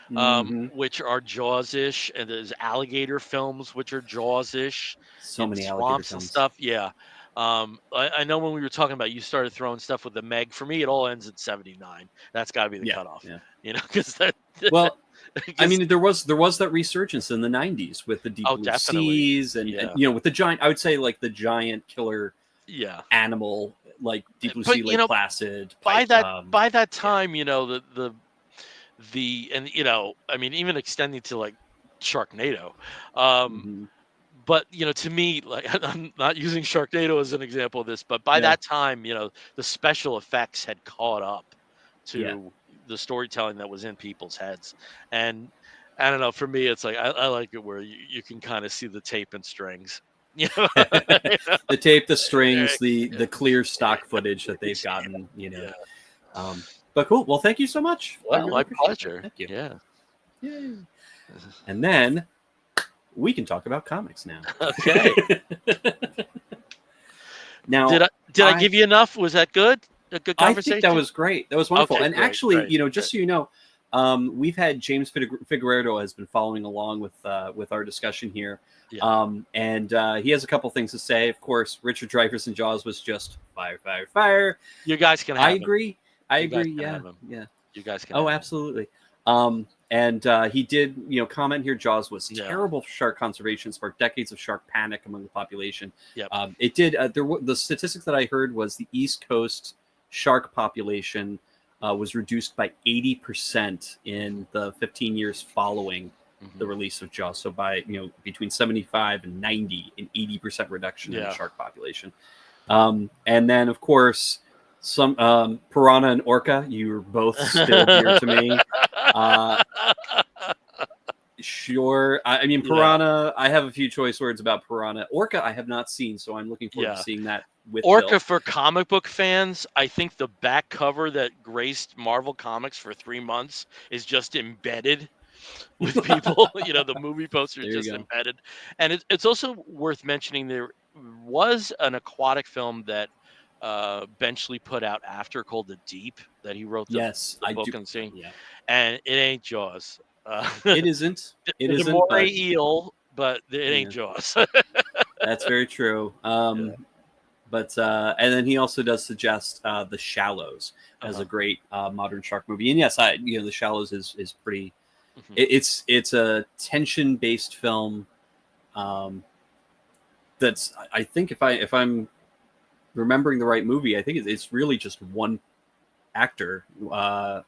Hmm. which are Jaws-ish, and there's alligator films which are Jaws-ish So in many alligator swamps and films. stuff. Yeah. I know when we were talking about, you started throwing stuff with the Meg. For me, it all ends at 79. That's got to be the Yeah. cutoff. Yeah. Because that Well, I because mean, there was that resurgence in the '90s with the Deep oh, Blue definitely. Seas, and Yeah. with the giant. I would say like the giant killer Yeah. animal, like Deep Blue Sea, But Lake Placid, by Pike. that Yeah, time, the and I mean, even extending to like Sharknado. Um, hmm, but to me, like, I'm not using Sharknado as an example of this, but by yeah, that time, the special effects had caught up yeah, to the storytelling that was in people's heads. And I don't know, for me, it's like I like it where you can kind of see the tape and strings. You know? the tape, the strings, the clear stock footage that they've gotten. Yeah. Um, but cool. Well, thank you so much. I Well, really my appreciate that. pleasure. Thank you. Yeah. Yay. And then we can talk about comics now. Okay. Now, Did I give you enough? Was that good? A good I think that conversation? was great. That was wonderful. Okay, And great, actually, great, just great. so you know, we've had James Figueredo has been following along with our discussion here, Yeah. and he has a couple things to say. Of course, Richard Dreyfuss in Jaws was just fire, fire, fire. You guys can I have him. agree. I You guys agree. can Yeah, have him. yeah. You guys can Oh, have him. absolutely. And he did, comment here. Jaws was Yeah. terrible for shark conservation, sparked decades of shark panic among the population. Yep. It did. The statistics that I heard was the East Coast shark population was reduced by 80% in the 15 years following the Mhm. release of Jaws. So by between 75 and 90, an 80% reduction in the Yeah. shark population. And then of course some Piranha and Orca. You're both still dear to me. Sure. I mean, Yeah. Piranha, I have a few choice words about Piranha. Orca, I have not seen, so I'm looking forward to Yeah. seeing that with Orca, Bill. for comic book fans, I think the back cover that graced Marvel Comics for 3 months is just embedded with people. The movie poster is There you just go. embedded. And it's also worth mentioning there was an aquatic film that Benchley put out after, called The Deep, that he wrote Yes, the I do. book and scene, Yeah. and it ain't Jaws. It isn't. It There's a isn't, moray but eel, but it ain't yeah, Jaws. that's very true. Yeah. But and then he also does suggest The Shallows as Uh-huh. a great modern shark movie. And yes, The Shallows is pretty. Mhm. It's a tension based film. That's, I think, if I'm remembering the right movie, I think it's really just one actor. Yeah.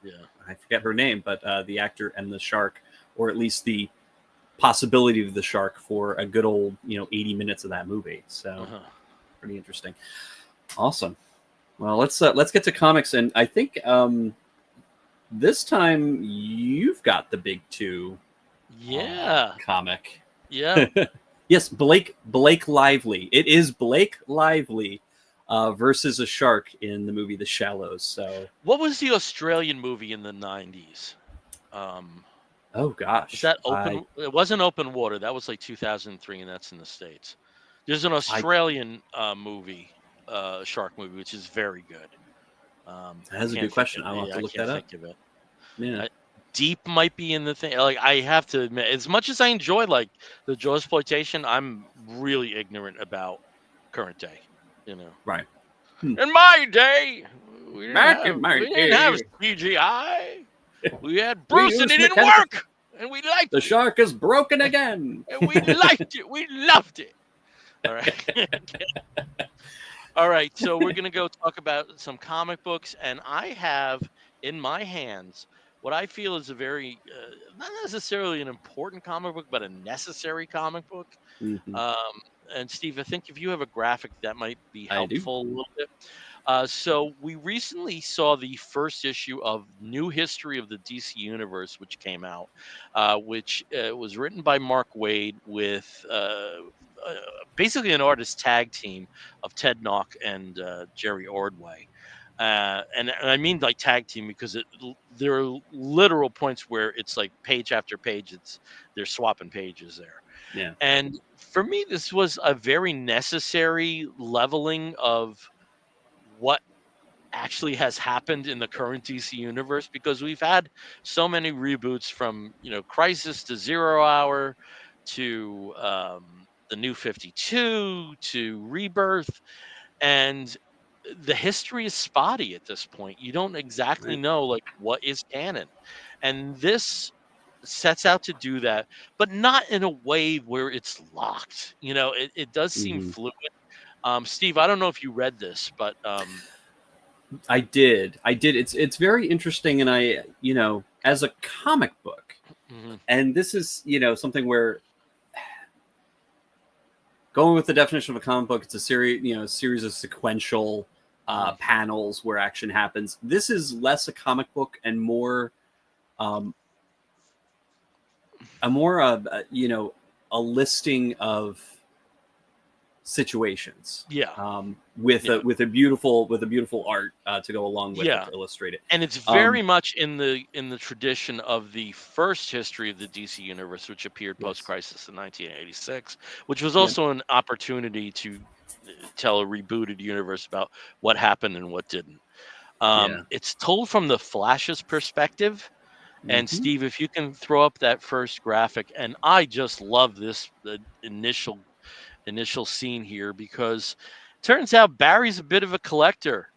I forget her name, but the actor and the shark, or at least the possibility of the shark for a good old 80 minutes of that movie. So Uh-huh. pretty interesting. Awesome. Well, let's get to comics, and I think this time you've got the big two Yeah. comic. Yeah. Yes, Blake Lively. It is Blake Lively versus a shark in the movie The Shallows. So, What was the Australian movie in the 90s? Um, oh was gosh, that open? It wasn't Open Water. That was like 2003, and that's in the States. There's an I Australian movie, shark movie, which is very good. I that's a good can't think question. of I'll have it. to I look can't that up. think of it. Yeah, Uh, Deep might be in the thing. Like I have to admit, as much as I enjoy like the Joe exploitation, I'm really ignorant about current day. You know, right. Hmm. in my day, we didn't Back have in my we didn't have day, CGI. We had we Bruce, and used it didn't mechanical. work, and we The liked it, shark is broken again. and we liked it. We loved it. All right. All right, so we're going to go talk about some comic books, and I have in my hands what I feel is a very, not necessarily an important comic book, but a necessary comic book. Mhm. Um, and Steve, I think if you have a graphic that might be I do. helpful a little bit. So we recently saw the first issue of New History of the DC Universe, which came out, which was written by Mark Waid with uh, basically an artist tag team of Ted Nock and Jerry Ordway. And I mean like tag team because there are literal points where it's like page after page, they're swapping pages there. Yeah. And for me, this was a very necessary leveling of what actually has happened in the current DC universe because we've had so many reboots from Crisis to Zero Hour to the New 52 to Rebirth, and the history is spotty at this point. You don't exactly Right. know like what is canon, and this sets out to do that, but not in a way where it's locked. It does seem Hmm. fluid. Steve, I don't know if you read this, but I did. I did. It's very interesting, and as a comic book, mhm, and this is something where going with the definition of a comic book, it's a series of sequential mhm. panels where action happens. This is less a comic book and more um, a listing of situations Yeah, with yeah, a beautiful art to go along with it yeah, to illustrate it. and it's Um, very much in the tradition of the first history of the DC universe, which appeared post yes. Crisis in 1986, which was Yeah. also an opportunity to tell a rebooted universe about what happened and what didn't. Yeah. It's told from the Flash's perspective. And Hmm. Steve, if you can throw up that first graphic, and I just love this the initial scene here because turns out Barry's a bit of a collector.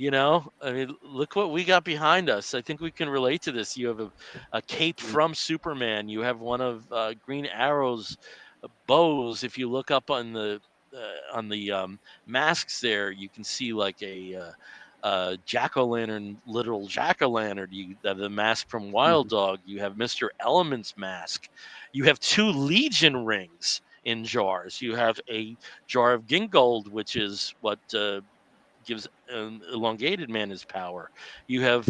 I mean, look what we got behind us. I think we can relate to this. You have a cape from Superman. You have one of Green Arrow's bows. If you look up on the masks there, you can see like a jack o' lantern, literal jack o' lantern. You have the mask from Wild Hmm. Dog. You have Mister Element's mask. You have two Legion rings in jars. You have a jar of Gingold, which is what gives an elongated man his power. You have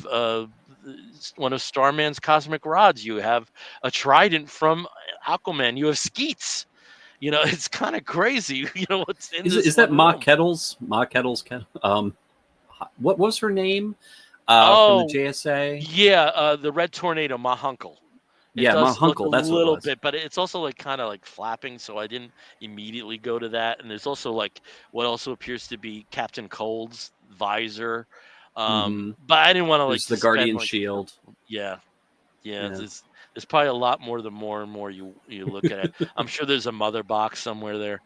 one of Starman's cosmic rods. You have a trident from Aquaman. You have skeets. It's kind of crazy. What's in this Is one that Ma room. Kettles? Ma Kettles kettle? What was her name? From the Oh, JSA? yeah, the red tornado, Mahunkel. It Yeah, Ma does look a Hunkle. That's what it little was. bit, but it's also like kind of like flapping, so I didn't immediately go to that. And there's also like what also appears to be Captain Cold's visor. Hmm. But I didn't want to like There's the spend Guardian like Shield. yeah, yeah. Yeah. There's probably a lot more the more and more you look at it. I'm sure there's a mother box somewhere there.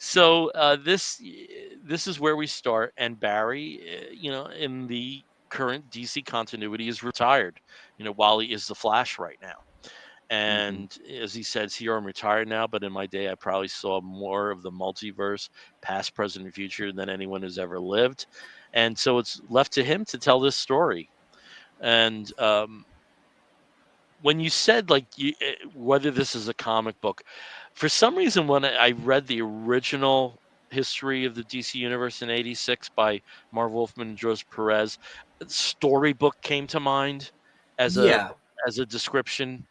So this is where we start, and Barry, in the current DC continuity, is retired. Wally is the Flash right now, Hmm. and as he says here, I'm retired now, but in my day, I probably saw more of the multiverse, past, present, and future, than anyone who's ever lived, and so it's left to him to tell this story, and when you said like whether this is a comic book, for some reason when I read the original history of the DC universe in '86 by Marv Wolfman and Jose Perez, storybook came to mind as a Yeah, description.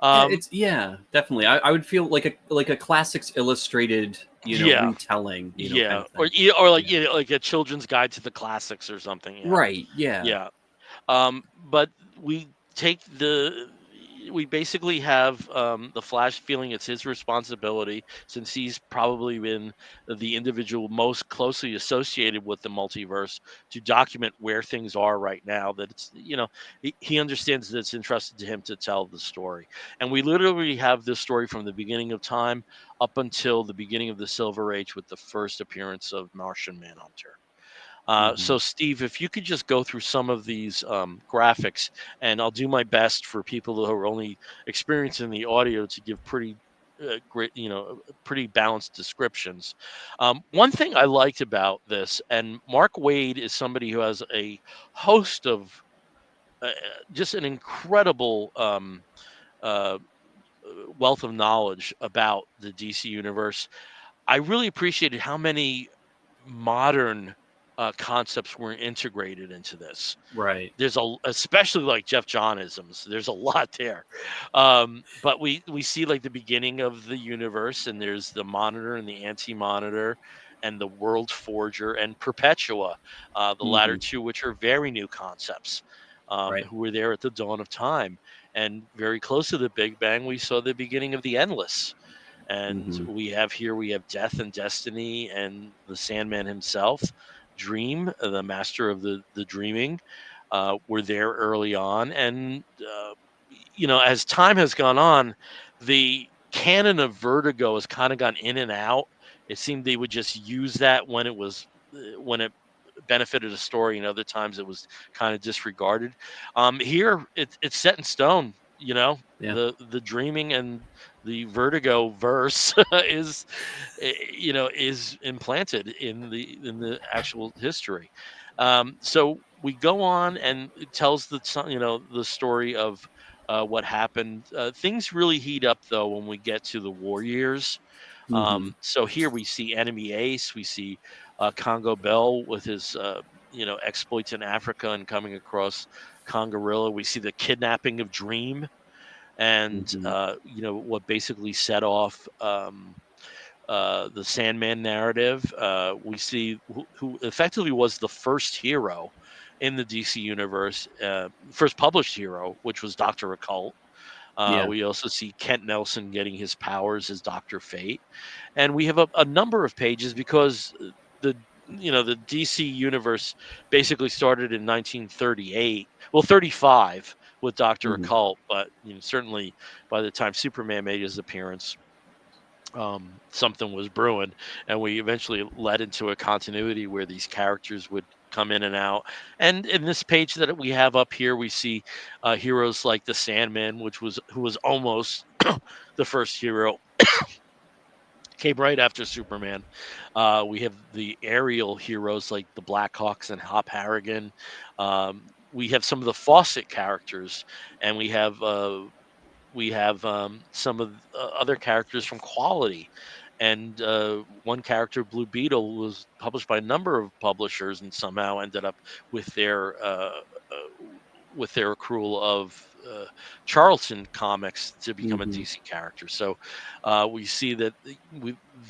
it's yeah, definitely. I would feel like a classics illustrated, Yeah, retelling, kind yeah, of or thing. or like Yeah. like a children's guide to the classics or something. Yeah, Right. Yeah. yeah. But we take we basically have the Flash feeling it's his responsibility, since he's probably been the individual most closely associated with the multiverse, to document where things are right now. That it's, he understands that it's entrusted to him to tell the story. And we literally have this story from the beginning of time up until the beginning of the Silver Age, with the first appearance of Martian Manhunter. Hmm. So, Steve, if you could just go through some of these graphics, and I'll do my best for people who are only experiencing the audio to give pretty great, pretty balanced descriptions. One thing I liked about this, and Mark Wade is somebody who has a host of just an incredible uh, wealth of knowledge about the DC universe. I really appreciated how many modern concepts were integrated into this. Right. There's especially like Jeff Johnisms. There's a lot there, but we see like the beginning of the universe, and there's the Monitor and the Anti-Monitor, and the World Forger and Perpetua, the latter Hmm. two, which are very new concepts, Right. who were there at the dawn of time, and very close to the Big Bang. We saw the beginning of the Endless, and Hmm. we have Death and Destiny and the Sandman himself, Dream, the master of the dreaming, were there early on. And as time has gone on, the canon of Vertigo has kind of gone in and out. It seemed they would just use that when when it benefited a story, and other times it was kind of disregarded. Here it's set in stone. Yeah. The dreaming and the Vertigo verse is implanted in the actual history. So we go on, and it tells the story of what happened. Things really heat up though when we get to the war years. Hmm. So here we see Enemy Ace, we see Congo Bell with his exploits in Africa and coming across Congarilla. We see the kidnapping of Dream, and Hmm. what basically set off the Sandman narrative. We see who effectively was the first hero in the DC universe, first published hero, which was Doctor Occult. Yeah. We also see Kent Nelson getting his powers as Doctor Fate, and we have a number of pages because the the DC universe basically started in 1938, well 35 with Doctor Hmm. Occult, but certainly by the time Superman made his appearance, something was brewing, and we eventually led into a continuity where these characters would come in and out. And in this page that we have up here, we see heroes like the Sandman, who was almost the first hero, came right after Superman. We have the aerial heroes like the Blackhawks and Hop Harrigan. We have some of the Fawcett characters, and we have some of other characters from Quality. And one character, Blue Beetle, was published by a number of publishers and somehow ended up with their accrual of Charlton Comics to become a Hmm. DC character. So we see that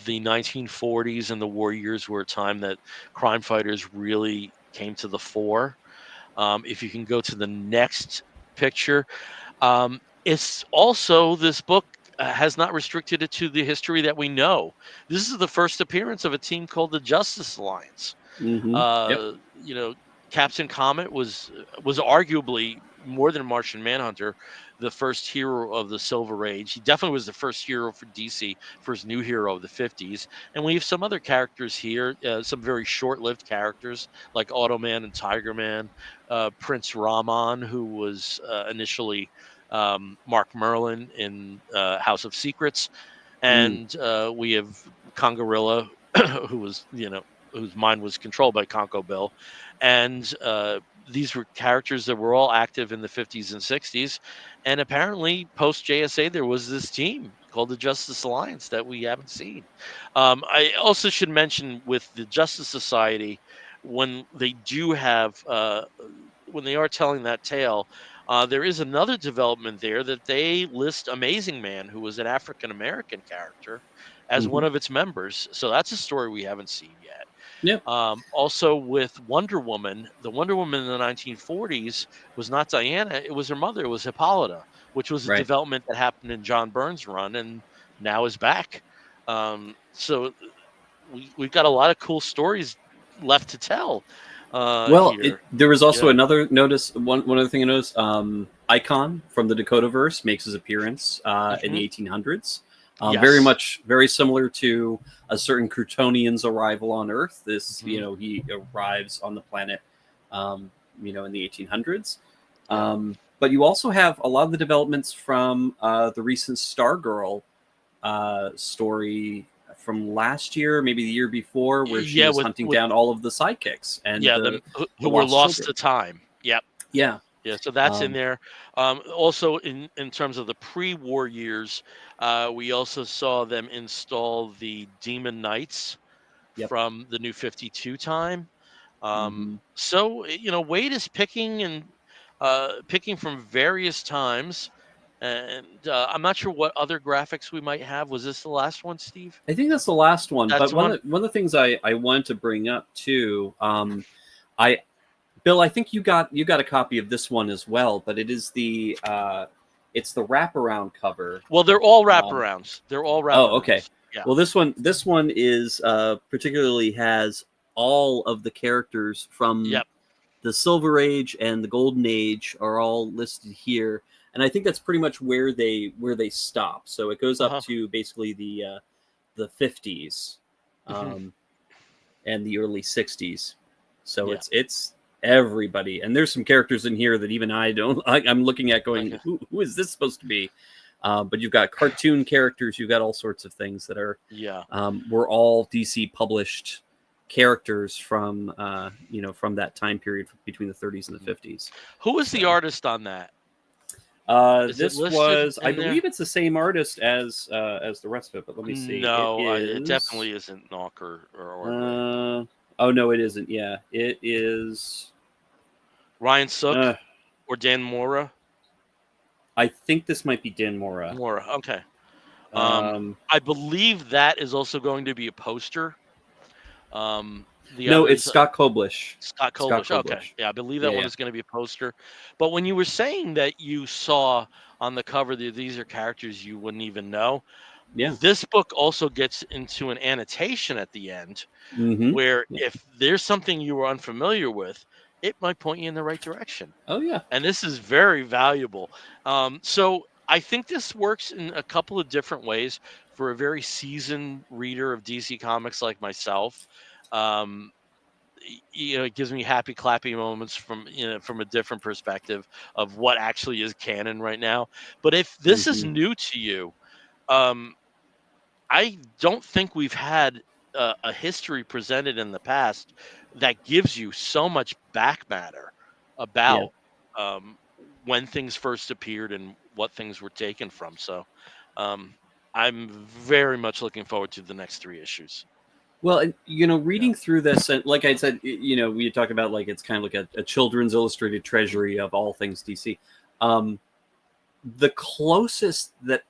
the 1940s and the war years were a time that crime fighters really came to the fore. If you can go to the next picture, it's also, this book has not restricted it to the history that we know. This is the first appearance of a team called the Justice Alliance. Hmm. Yep. Uh, you know, Captain Comet was arguably, more than Martian Manhunter, the first hero of the Silver Age. He definitely was the first hero for DC, first new hero of the 50s. And we have some other characters here, some very short-lived characters like Automan and Tiger Man, Prince Rahman, who was initially Mark Merlin in House of Secrets, Mm. and we have Congarilla, who was whose mind was controlled by Conco Bill, and these were characters that were all active in the 50s and 60s, and apparently post JSA there was this team called the Justice Alliance that we haven't seen. I also should mention with the Justice Society, when they do have when they are telling that tale, there is another development there that they list Amazing Man, who was an African American character, as one Hmm. of its members. So that's a story we haven't seen yet. Yeah. Also, with Wonder Woman, the Wonder Woman in the 1940s was not Diana; it was her mother. It was Hippolyta, which was a Right. development that happened in John Byrne's run, and now is back. So we've got a lot of cool stories left to tell Well, here. there was also Yeah. another notice. One other thing I noticed. Icon from the Dakota Verse makes his appearance in Hmm. the 1800s. Yes. Very similar to a certain Kryptonian's arrival on Earth. This, Hmm. he arrives on the planet, in the 1800s. Yeah. But you also have a lot of the developments from the recent Stargirl story from last year, maybe the year before, where she Yeah. was With hunting down all of the sidekicks and yeah, the who were lost lost to children. time. Yep. Yeah. Yeah, so that's in Um, there. Also, in terms of the pre-war years, we also saw them install the Demon Knights yep. from the New 52 time. Hmm. So Wade is picking and picking from various times, and I'm not sure what other graphics we might have. Was this the last one, Steve? I think that's the last one. That's But the one. one of the things I wanted to bring up too, I Bill, I think you got a copy of this one as well, but it's the wraparound cover. Well, they're all Um, wraparounds. They're all oh, okay. wraparounds. Yeah. Well, this one is particularly has all of the characters from Yep. the Silver Age and the Golden Age are all listed here, and I think that's pretty much where they stop. So it goes up Uh-huh. to basically the 50s, Hmm. um, and the early 60s. So Yeah. it's everybody, and there's some characters in here that even I don't. I'm looking at going, Okay. who is this supposed to be? But you've got cartoon characters, you've got all sorts of things that are Yeah. were all DC published characters from that time period between the 30s and the Mhm. 50s. Who was the So artist on that? Is it this listed was, I in there? believe, it's the same artist as the rest of it, but let me see. It No, it is. definitely isn't Knock or Ordway. Uh, oh no, it isn't. Yeah, it is. Ryan Sook Uh, or Dan Mora? I think this might be Dan Mora. Mora. Okay. Um, Um, I believe that is also going to be a poster. The no, it's others, Scott Koblish. Scott Scott Koblish. Okay, Koblish. yeah, I believe Yeah, that one yeah, is going to be a poster. But when you were saying that you saw on the cover that these are characters you wouldn't even know, yeah. this book also gets into an annotation at the end Mm-hmm. where Yeah. if there's something you were unfamiliar with, it might point you in the right direction. Oh yeah. And this is very valuable. So I think this works in a couple of different ways for a very seasoned reader of DC Comics like myself. Um, it gives me happy clappy moments from a different perspective of what actually is canon right now. But if this is Mm-hmm. new to you, um, I don't think we've had a history presented in the past that gives you so much back matter Yeah. about um, when things first appeared and what things were taken from. So um, I'm very much looking forward to the next three issues. Well, and, Yeah. reading through this, and like I said, we talk about like it's kind of like a children's illustrated Mhm. treasury of all things DC. Um, the closest that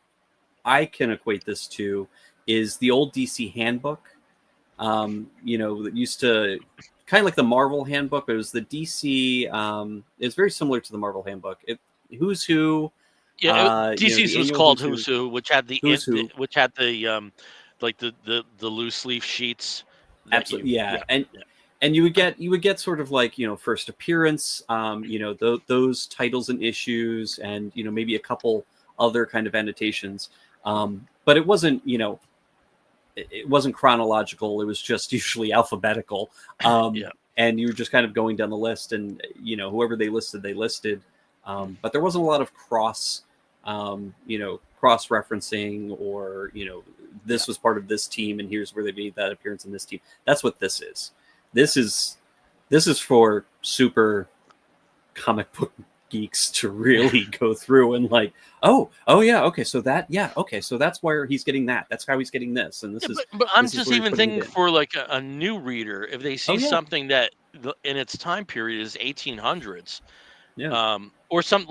I can equate this to is the old DC handbook. That used to kind of like the Marvel handbook, but it was the DC. It's very similar to the Marvel handbook. Who's who, Yeah, DC's the was annual called who's who, Who's Who, which had who's who. which had the like the loose leaf sheets that Absolutely, you yeah, yeah yeah and you would get sort of like first appearance, those titles and issues, and maybe a couple other kind of annotations. But it wasn't chronological. It was just usually alphabetical. yeah And you were just kind of going down the list, and whoever they listed, they listed. mm, But there wasn't a lot of cross referencing, or yeah this was part of this team, and here's where they made that appearance in this team. That's what this is. This is for super comic book geeks to really go through and like, oh yeah, okay, so that, yeah, okay, so that's where he's getting that. That's how he's getting this, and Yeah, but I'm this is just where he's even putting it thinking in. for like a new reader, if they Oh see yeah, something that in its time period is 1800s, yeah, or some.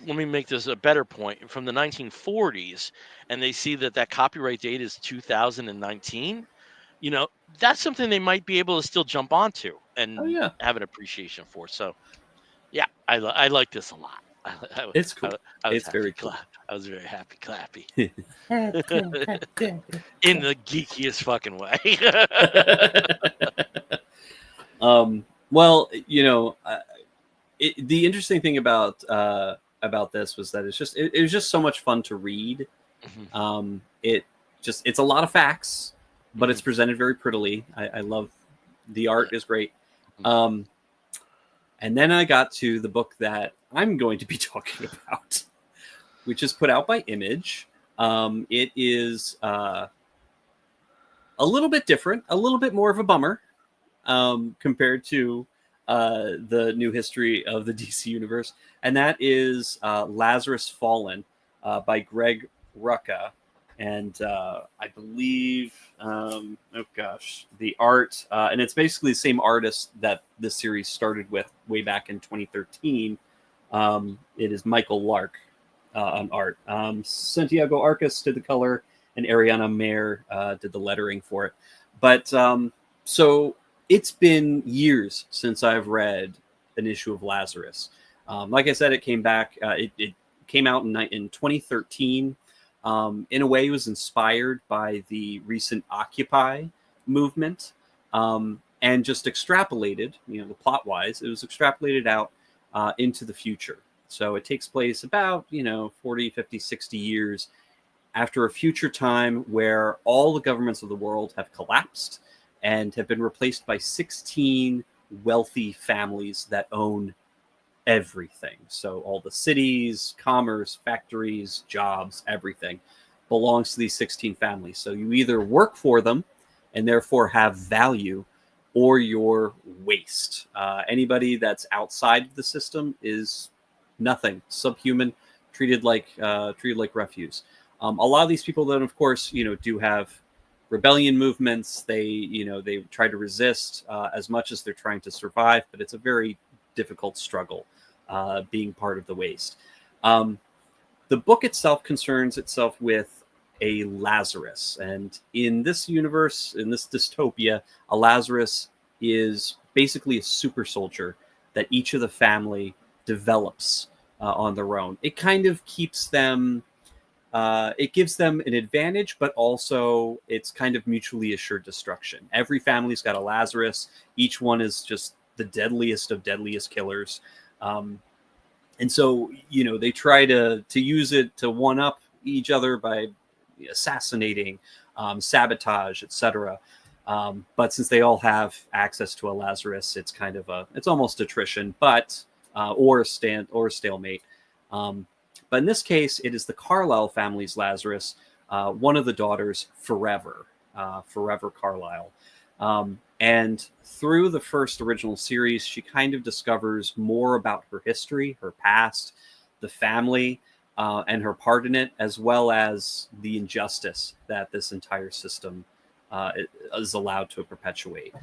Let me make this a better point from the 1940s, and they see that that copyright date is 2019. You know, that's something they might be able to still jump onto oh and yeah, have an appreciation for. So yeah, I like this a lot. I, it's I, cool. I was It's happy. very cool. I was very happy. Clappy. In the geekiest fucking way. Well, the interesting thing about this was that it was just so much fun to read. Mhm, It's a lot of facts, but mhm, it's presented very prettily. I love the yeah, art is great. mhm, Um, and then I got to the book that I'm going to be talking about, which is put out by Image. It is a little bit different, a little bit more of a bummer compared to the new history of the DC universe, and that is Lazarus Fallen by Greg Rucka. And I believe, oh gosh, the art, and it's basically the same artist that this series started with way back in 2013. It is Michael Lark on art. Santiago Arcas did the color, and Ariana Mayer did the lettering for it. But so it's been years since I've read an issue of Lazarus. Like I said, it came back. It came out in 2013. In a way, it was inspired by the recent Occupy movement, and just extrapolated. The plot wise, it was extrapolated out into the future. So it takes place about 40, 50, 60 years after a future time where all the governments of the world have collapsed and have been replaced by 16 wealthy families that own everything. So all the cities, commerce, factories, jobs, everything belongs to these 16 families. So you either work for them and therefore have value, or you're waste. Anybody that's outside of the system is nothing, subhuman, treated like refuse. A lot of these people, then, of course, do have rebellion movements. They try to resist as much as they're trying to survive, but it's a very difficult struggle being part of the waste. Um, the book itself concerns itself with a Lazarus, and in this universe, in this dystopia, a Lazarus is basically a super soldier that each of the family develops on their own. It kind of keeps them. It gives them an advantage, but also it's kind of mutually assured destruction. Every family's got a Lazarus. Each one is just the deadliest of deadliest killers. Um, and so they try to use it to one up each other by assassinating, sabotage, etc. But since they all have access to a Lazarus, it's kind of it's almost attrition, but or a stalemate. Um, but in this case, it is the Carlisle family's Lazarus, one of the daughters, Forever Carlisle. And through the first original series, she kind of discovers more about her history, her past, the family, and her part in it, as well as the injustice that this entire system is allowed to perpetuate.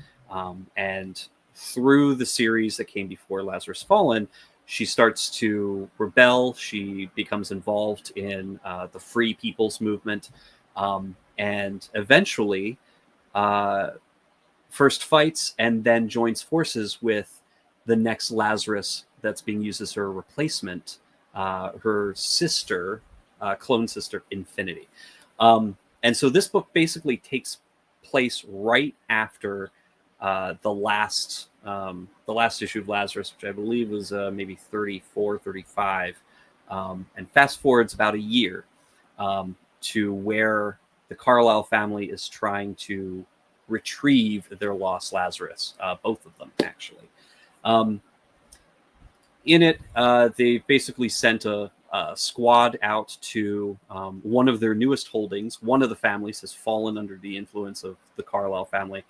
And through the series that came before Lazarus Fallen, she starts to rebel. She becomes involved in the Free People's Movement, and eventually first fights and then joins forces with the next Lazarus that's being used as her replacement, her sister, clone sister, Infinity. And so this book basically takes place right after the last issue of Lazarus, which I believe was maybe 34, 35, and fast forwards about a year to where the Carlisle family is trying to retrieve their lost Lazarus, both of them, actually. Um, in it, they basically sent a squad out to one of their newest holdings. One of the families has fallen under the influence of the Carlisle family,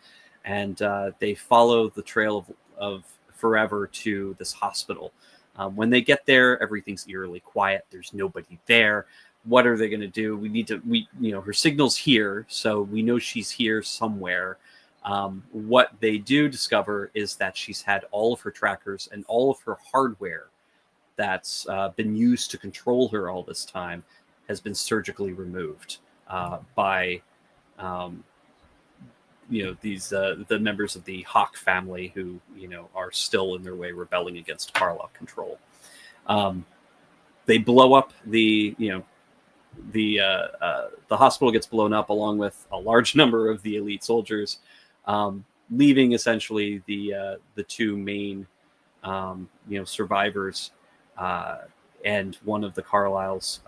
and they follow the trail of Forever to this hospital When they get there, everything's eerily quiet. There's nobody there. What are they going to do? Her signal's here, so we know she's here somewhere. What they do discover is that she's had all of her trackers and all of her hardware that's been used to control her all this time has been surgically removed by the members of the Hawk family who are still in their way rebelling against Carla control. They blow up the hospital gets blown up along with a large number of the elite soldiers, leaving essentially the two main survivors and one of the Carlisle's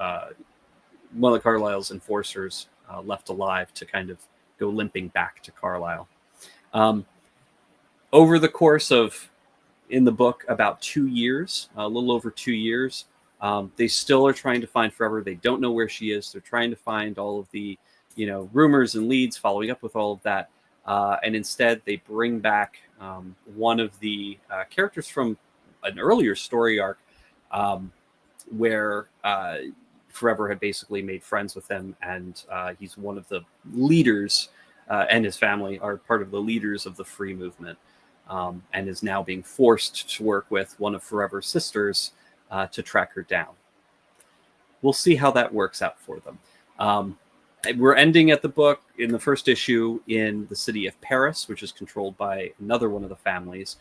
enforcers left alive to kind of go limping back to Carlisle. Over the course of, in the book, about 2 years, a little over 2 years, they still are trying to find Forever. They don't know where she is. They're trying to find all of the, rumors and leads, following up with all of that. And instead, they bring back one of the characters from an earlier story arc where Forever had basically made friends with him, and he's one of the leaders, and his family are part of the leaders of the free movement, and is now being forced to work with one of Forever's sisters to track her down. We'll see how that works out for them. We're ending at the book in the first issue in the city of Paris, which is controlled by another one of the families,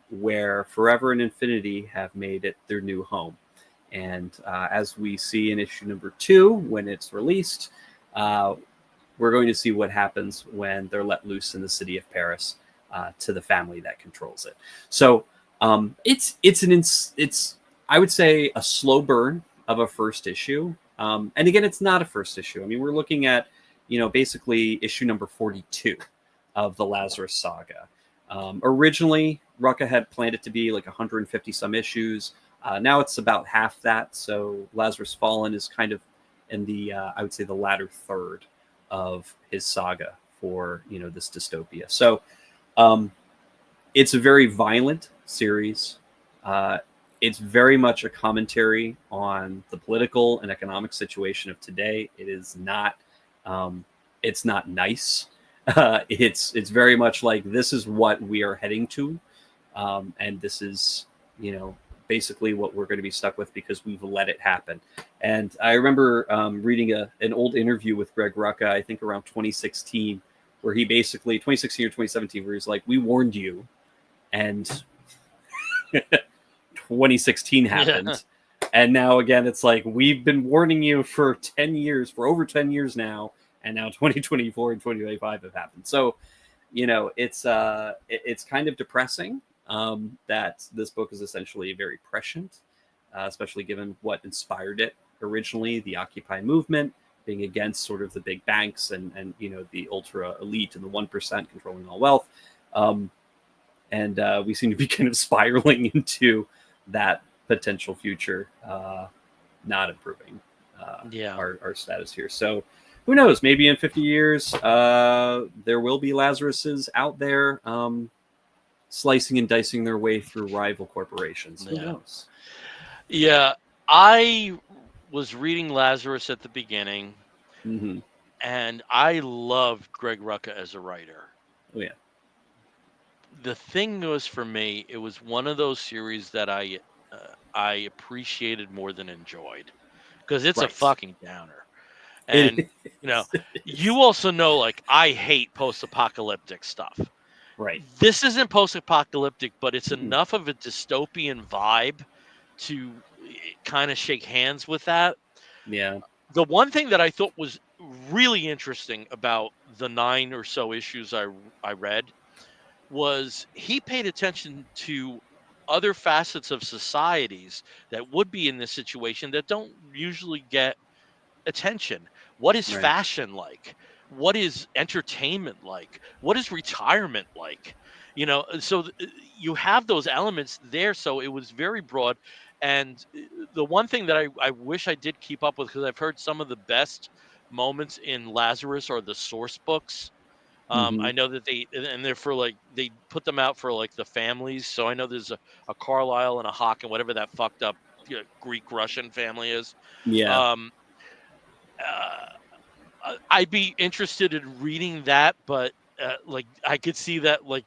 where Forever and Infinity have made it their new home. And as we see in issue number 2, when it's released, we're going to see what happens when they're let loose in the city of Paris to the family that controls it. So it's I would say a slow burn of a first issue. And again, it's not a first issue. I mean, we're looking at, basically issue number 42 of the Lazarus saga. Originally, Rucka had planned it to be like 150 some issues. Now it's about half that. So Lazarus Fallen is kind of in the, I would say, the latter third of his saga for, this dystopia. So it's a very violent series. It's very much a commentary on the political and economic situation of today. It is not, it's not nice. It's very much like, this is what we are heading to. And this is, basically what we're going to be stuck with because we've let it happen. And I remember reading an old interview with Greg Rucka, I think around 2016, where he basically, 2016 or 2017, where he's like, we warned you, and 2016 happened. Yeah. And now again, it's like, we've been warning you for 10 years, for over 10 years now, and now 2024 and 2025 have happened. So, it's kind of depressing. That this book is essentially very prescient, especially given what inspired it originally, the Occupy movement, being against sort of the big banks and the ultra elite and the 1% controlling all wealth. And we seem to be kind of spiraling into that potential future, not improving our status here. So who knows? Maybe in 50 years, there will be Lazaruses out there, slicing and dicing their way through rival corporations. Who knows? Yeah, I was reading Lazarus at the beginning, and I loved Greg Rucka as a writer. Oh, yeah. The thing was, for me, it was one of those series that I appreciated more than enjoyed, because it's a fucking downer. And, you also know, like, I hate post-apocalyptic stuff. Right. This isn't post-apocalyptic, but it's enough of a dystopian vibe to kind of shake hands with that. Yeah. The one thing that I thought was really interesting about the 9 or so issues I read was he paid attention to other facets of societies that would be in this situation that don't usually get attention. What is fashion like? What is entertainment like? What is retirement like? So you have those elements there. So it was very broad. And the one thing that I wish I did keep up with, because I've heard some of the best moments in Lazarus are the source books, Hmm. I know that they're for like they put them out for like the families. So I know there's a Carlisle and a Hawk and whatever that fucked up Greek Russian family is. Yeah. Um, I'd be interested in reading that, but like I could see that like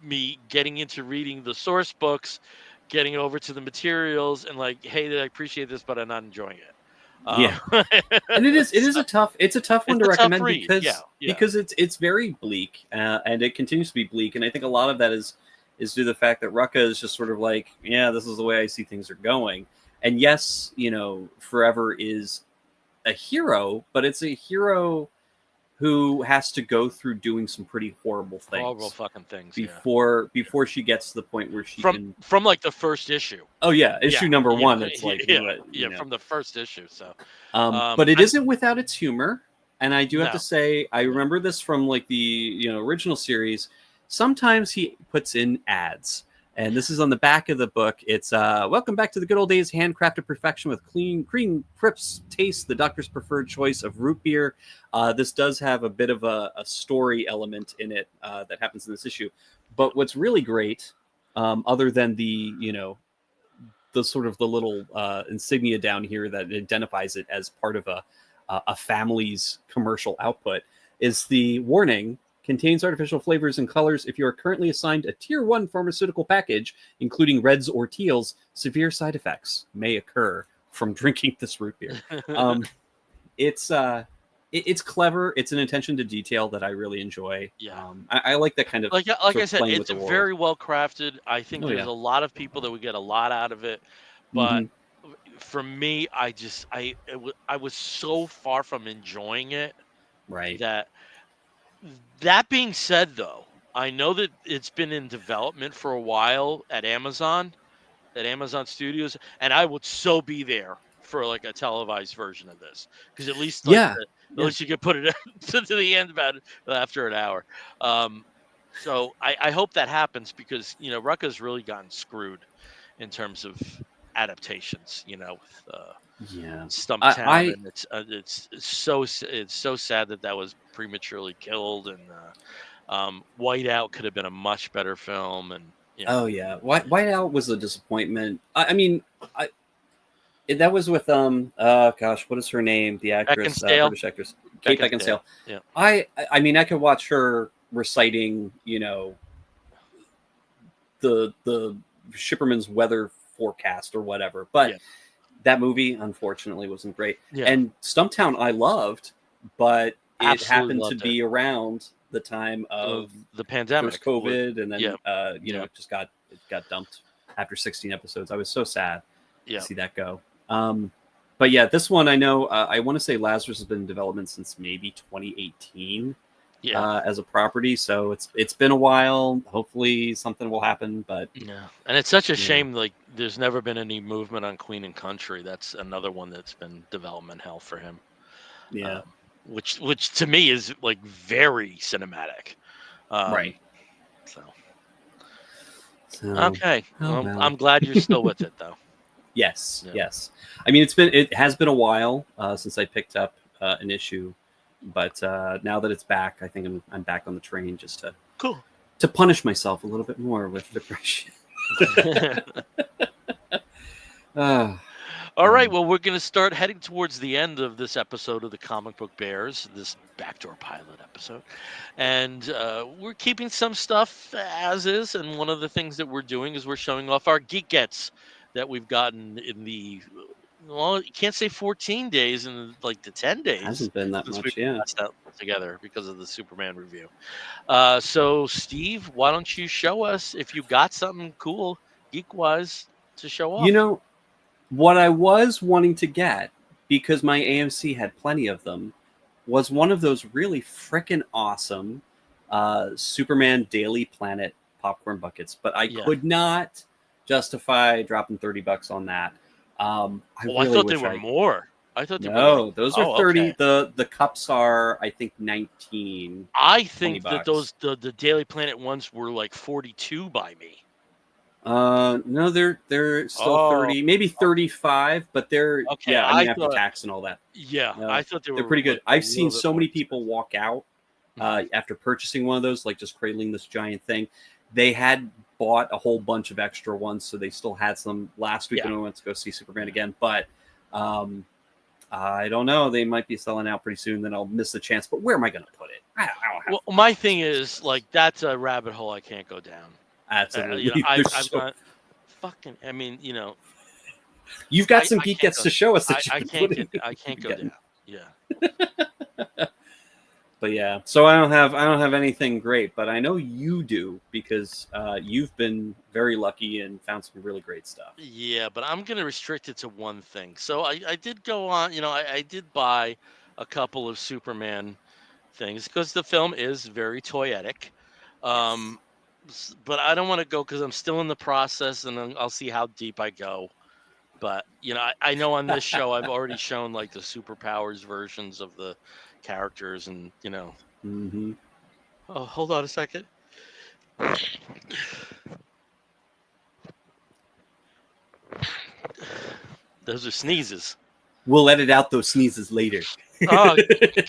me getting into reading the source books, getting over to the materials, and like, hey, I appreciate this, but I'm not enjoying it. Yeah. Uh, And so it's a tough one it's to a tough recommend read. Yeah, yeah. because it's very bleak, and it continues to be bleak. And I think a lot of that is due to the fact that Rucka is just sort of like, yeah, this is the way I see things are going. And yes, Forever is a hero, but it's a hero who has to go through doing some pretty horrible Horrible things fucking things. Yeah. before she gets to the point where she From can. from like the first issue. Oh yeah, Yeah, issue number yeah, one. It's like yeah, what yeah. From the first issue. So, But it I'm isn't without its humor. And I do have to no, say, I no. remember this from like the original series. Sometimes he puts in ads, and this is on the back of the book. It's welcome back to the good old days, handcrafted perfection with clean, cream, crisp taste, the doctor's preferred choice of root beer. This does have a bit of a story element in it that happens in this issue. Yeah, But what's really great, other than the sort of the little insignia down here that identifies it as part of a family's commercial output, is the warning: contains artificial flavors and colors. If you are currently assigned a tier 1 pharmaceutical package, including reds or teals, severe side effects may occur from drinking this root beer. Um, it's it's clever. It's an attention to detail that I really enjoy. yeah. I like that kind of Like sort I of said, playing with it's the world. very well crafted. I think Oh there's yeah. a lot of people that would get a lot out of it, but Hmm. for me, I was so far from enjoying it Right. that that being said, though, I know that it's been in development for a while at Amazon Studios, and I would so be there for like a televised version of this because at least Yeah. at Yeah. least you could put it to the end about after an hour. Um, so I hope that happens because Rucka's really gotten screwed in terms of adaptations. With Yeah. Stumptown, I and it's so sad that that was prematurely killed, and Whiteout could have been a much better film, and Oh yeah, Whiteout was a disappointment. I mean, I that was with gosh, what is her name? The actress, Beckinsale, British actress, Kate Beckinsale, Beckinsale. yeah, I mean, I could watch her reciting, the Shipperman's weather forecast or whatever, but yeah, that movie unfortunately wasn't great. yeah. And Stumptown I loved, but it Absolutely happened to loved it. be around the time Of of the first pandemic, COVID, and yeah, then yeah, it got dumped after 16 episodes. I was so sad to yeah, see that go. But yeah, this one I know. I want to say Lazarus has been in development since maybe 2018 yeah, as a property, so it's been a while. Hopefully something will happen, but yeah. And it's such a yeah, shame. Like, there's never been any movement on Queen and Country. That's another one that's been development hell for him. yeah, Um, which to me is like very cinematic. Um, right. so So okay, oh well, well. I'm glad you're still with it though. Yes, Yeah, yes. I mean, it has been a while since I picked up an issue, but now that it's back, I think I'm back on the train just cool. to punish myself a little bit more with depression. Ah, All right, mm. well, we're going to start heading towards the end of this episode of the Comic Book Bears, this backdoor pilot episode. And we're keeping some stuff as is. And one of the things that we're doing is we're showing off our Geek Gets that we've gotten in well, you can't say 14 days, in like the 10 days Hasn't been that since we much, yeah. last out together because of the Superman review. So, Steve, why don't you show us if you got something cool, geek wise, to show You off? know what I was wanting to get, because my AMC had plenty of them, was one of those really freaking awesome Superman Daily Planet popcorn buckets, but I Yeah. could not justify dropping $30 on that. I Oh, I really thought they wish were I. more. I thought they were like, No, those are oh, 30. okay. The cups are, I think, 19, I 20 think that bucks. the Daily Planet ones were like 42 by me. No, they're still Oh, 30, maybe 35, but they're, okay. yeah, I mean, after tax and all that. Yeah, I No, thought they they're were pretty good. like a I've seen little bit so more many people expensive. walk out after purchasing one of those, like just cradling this giant thing. They had bought a whole bunch of extra ones, so they still had some last week when we went to go see Superman again. But I don't know. They might be selling out pretty soon. Then I'll miss the chance. But where am I going to put it? I don't have. Well, my thing is like that's a rabbit hole I can't go down. Absolutely. I've got fucking. I mean, you've got some Geek Gets to show us that I can't go down. Yeah. But yeah, so I don't have anything great, but I know you do because you've been very lucky and found some really great stuff. Yeah, but I'm gonna restrict it to one thing. So I did go on. I did buy a couple of Superman things because the film is very toyetic. Um, but I don't want to go because I'm still in the process, and then I'll see how deep I go. But I know on this show I've already shown like the superpowers versions of the characters, and Mm-hmm. Oh, hold on a second. Those are sneezes. We'll edit out those sneezes later. Oh,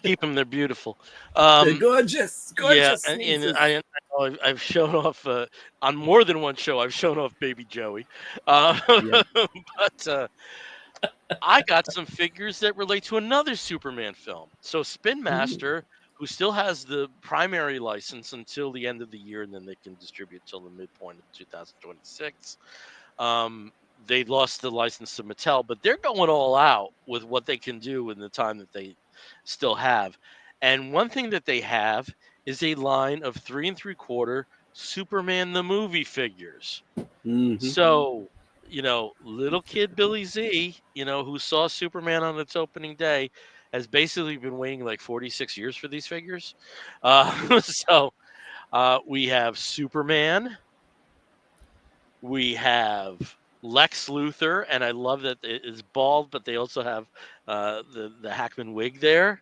keep them. They're beautiful. They're gorgeous. Yeah, sneezes. and I know I've shown off on more than one show. I've shown off Baby Joey, Yeah. but I got some figures that relate to another Superman film. So Spin Master, who still has the primary license until the end of the year, and then they can distribute till the midpoint of 2026. They lost the license to Mattel, but they're going all out with what they can do in the time that they still have. And one thing that they have is a line of 3 3/4 Superman the movie figures. Mm-hmm. So, little kid Billy Z, who saw Superman on its opening day, has basically been waiting like 46 years for these figures. So we have Superman. We have Lex Luthor, and I love that it is bald, but they also have the Hackman wig there.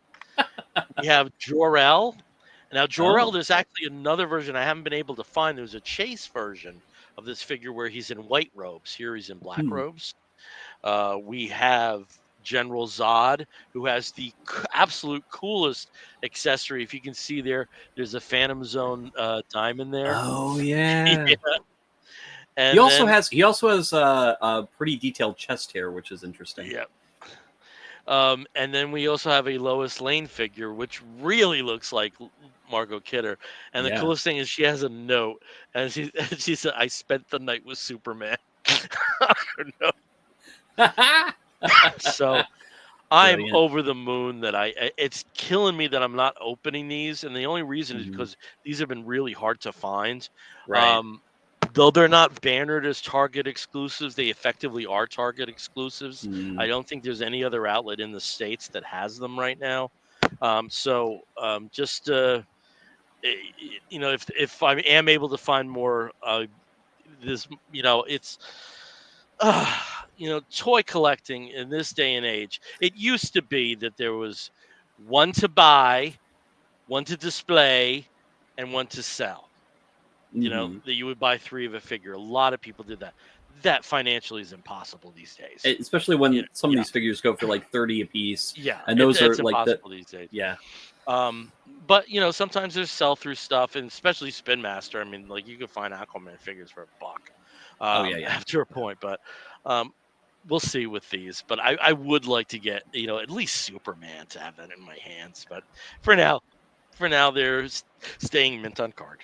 We have Jor-El. Now, Jor-El, there's actually another version I haven't been able to find. There's a chase version of this figure where he's in white robes. Here he's in black robes. We have General Zod, who has the absolute coolest accessory. If you can see there's a Phantom Zone diamond there. Oh yeah. Yeah. And he also has a pretty detailed chest hair, which is interesting. Yeah. And then we also have a Lois Lane figure, which really looks like Margot Kidder. And the coolest thing is she has a note, and she said, "I spent the night with Superman." So I'm over the moon that it's killing me that I'm not opening these, and the only reason is because these have been really hard to find. Right. Though they're not bannered as Target exclusives, they effectively are Target exclusives. I don't think there's any other outlet in the States that has them right now. Just if I am able to find more, it's toy collecting in this day and age. It used to be that there was one to buy, one to display, and one to sell. That you would buy 3 of a figure. A lot of people did that. That financially is impossible these days. Especially when some of these figures go for like 30 a piece. Yeah. And those are like impossible these days. Yeah. But sometimes there's sell-through stuff, and especially Spin Master. I mean, like you can find Aquaman figures for $1. After a point, but we'll see with these. But I would like to get at least Superman to have that in my hands. But for now they're staying mint on card.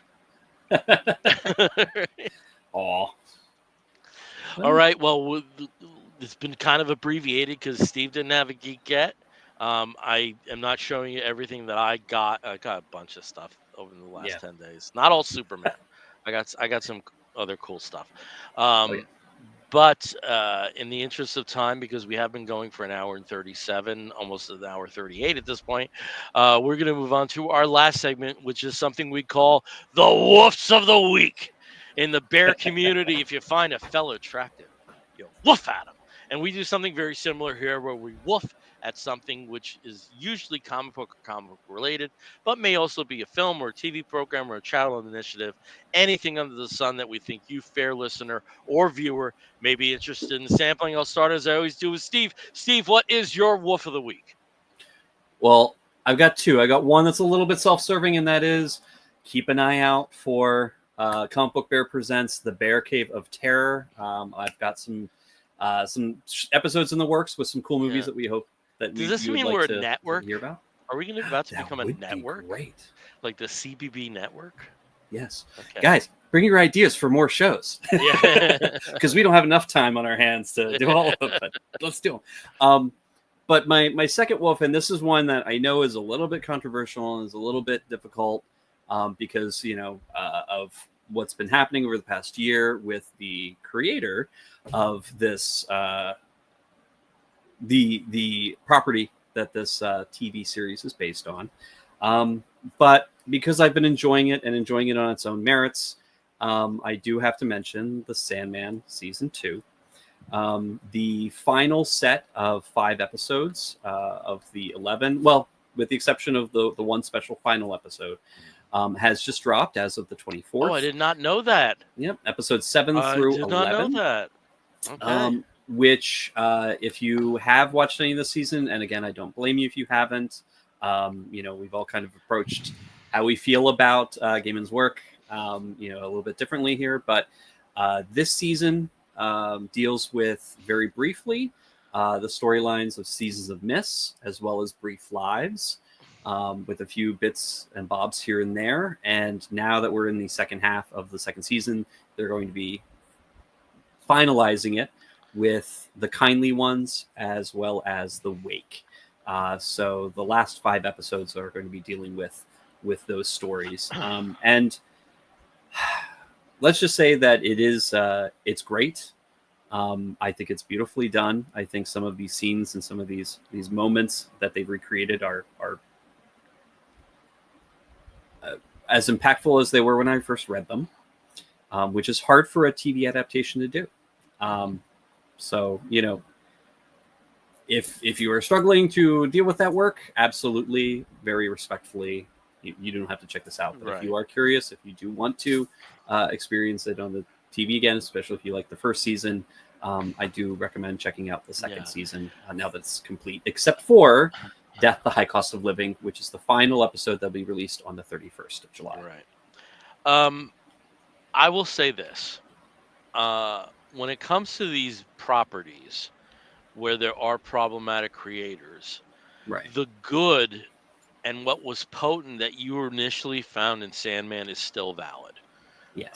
All right. Well, it's been kind of abbreviated because Steve didn't have a Geek Get. I am not showing you everything that I got. I got a bunch of stuff over the last 10 days. Not all Superman. I got some other cool stuff. But in the interest of time, because we have been going for an hour and 37, almost an hour 38 at this point, we're going to move on to our last segment, which is something we call the Woofs of the Week. In the bear community, if you find a fellow attractive, you woof at him. And we do something very similar here where we woof at something which is usually comic book or comic book related, but may also be a film or a TV program or a channel initiative, anything under the sun that we think you, fair listener or viewer, may be interested in sampling. I'll start as I always do with Steve. Steve, what is your woof of the week? Well, I've got two. I got one that's a little bit self-serving, and that is keep an eye out for Comic Book Bear presents The Bear Cave of Terror. I've got some episodes in the works with some cool movies Yeah. that we hope that Does this you would mean like we're a to network? hear about. Are we about to That become a would network? be great. Like the CBB network? Yes. Okay. Guys, bring your ideas for more shows. Yeah. Because we don't have enough time on our hands to do all of them. But let's do them. But my second wolf, and this is one that I know is a little bit controversial and is a little bit difficult because, of what's been happening over the past year with the creator of this, the property that this TV series is based on. But because I've been enjoying it and enjoying it on its own merits, I do have to mention the Sandman season 2. The final set of 5 episodes of the 11, well, with the exception of the one special final episode, has just dropped as of the 24th. Oh, I did not know that. Yep, episodes 7 through 11. I did not know that. Okay. Which, if you have watched any of the season, and again, I don't blame you if you haven't, we've all kind of approached how we feel about Gaiman's work, a little bit differently here. But this season deals with, very briefly, the storylines of Seasons of Mist, as well as Brief Lives, with a few bits and bobs here and there. And now that we're in the second half of the second season, they're going to be finalizing it with the Kindly Ones as well as the Wake. So the last 5 episodes are going to be dealing with those stories. And let's just say that it's great. I think it's beautifully done. I think some of these scenes and some of these moments that they've recreated are as impactful as they were when I first read them, which is hard for a TV adaptation to do. So, if you are struggling to deal with that work, absolutely, very respectfully, you don't have to check this out. But if you are curious, if you do want to experience it on the TV again, especially if you like the first season, I do recommend checking out the second season now that it's complete, except for Death, the High Cost of Living, which is the final episode that'll be released on the 31st of July. Right. I will say this. When it comes to these properties where there are problematic creators, right, the good and what was potent that you initially found in Sandman is still valid. Yes.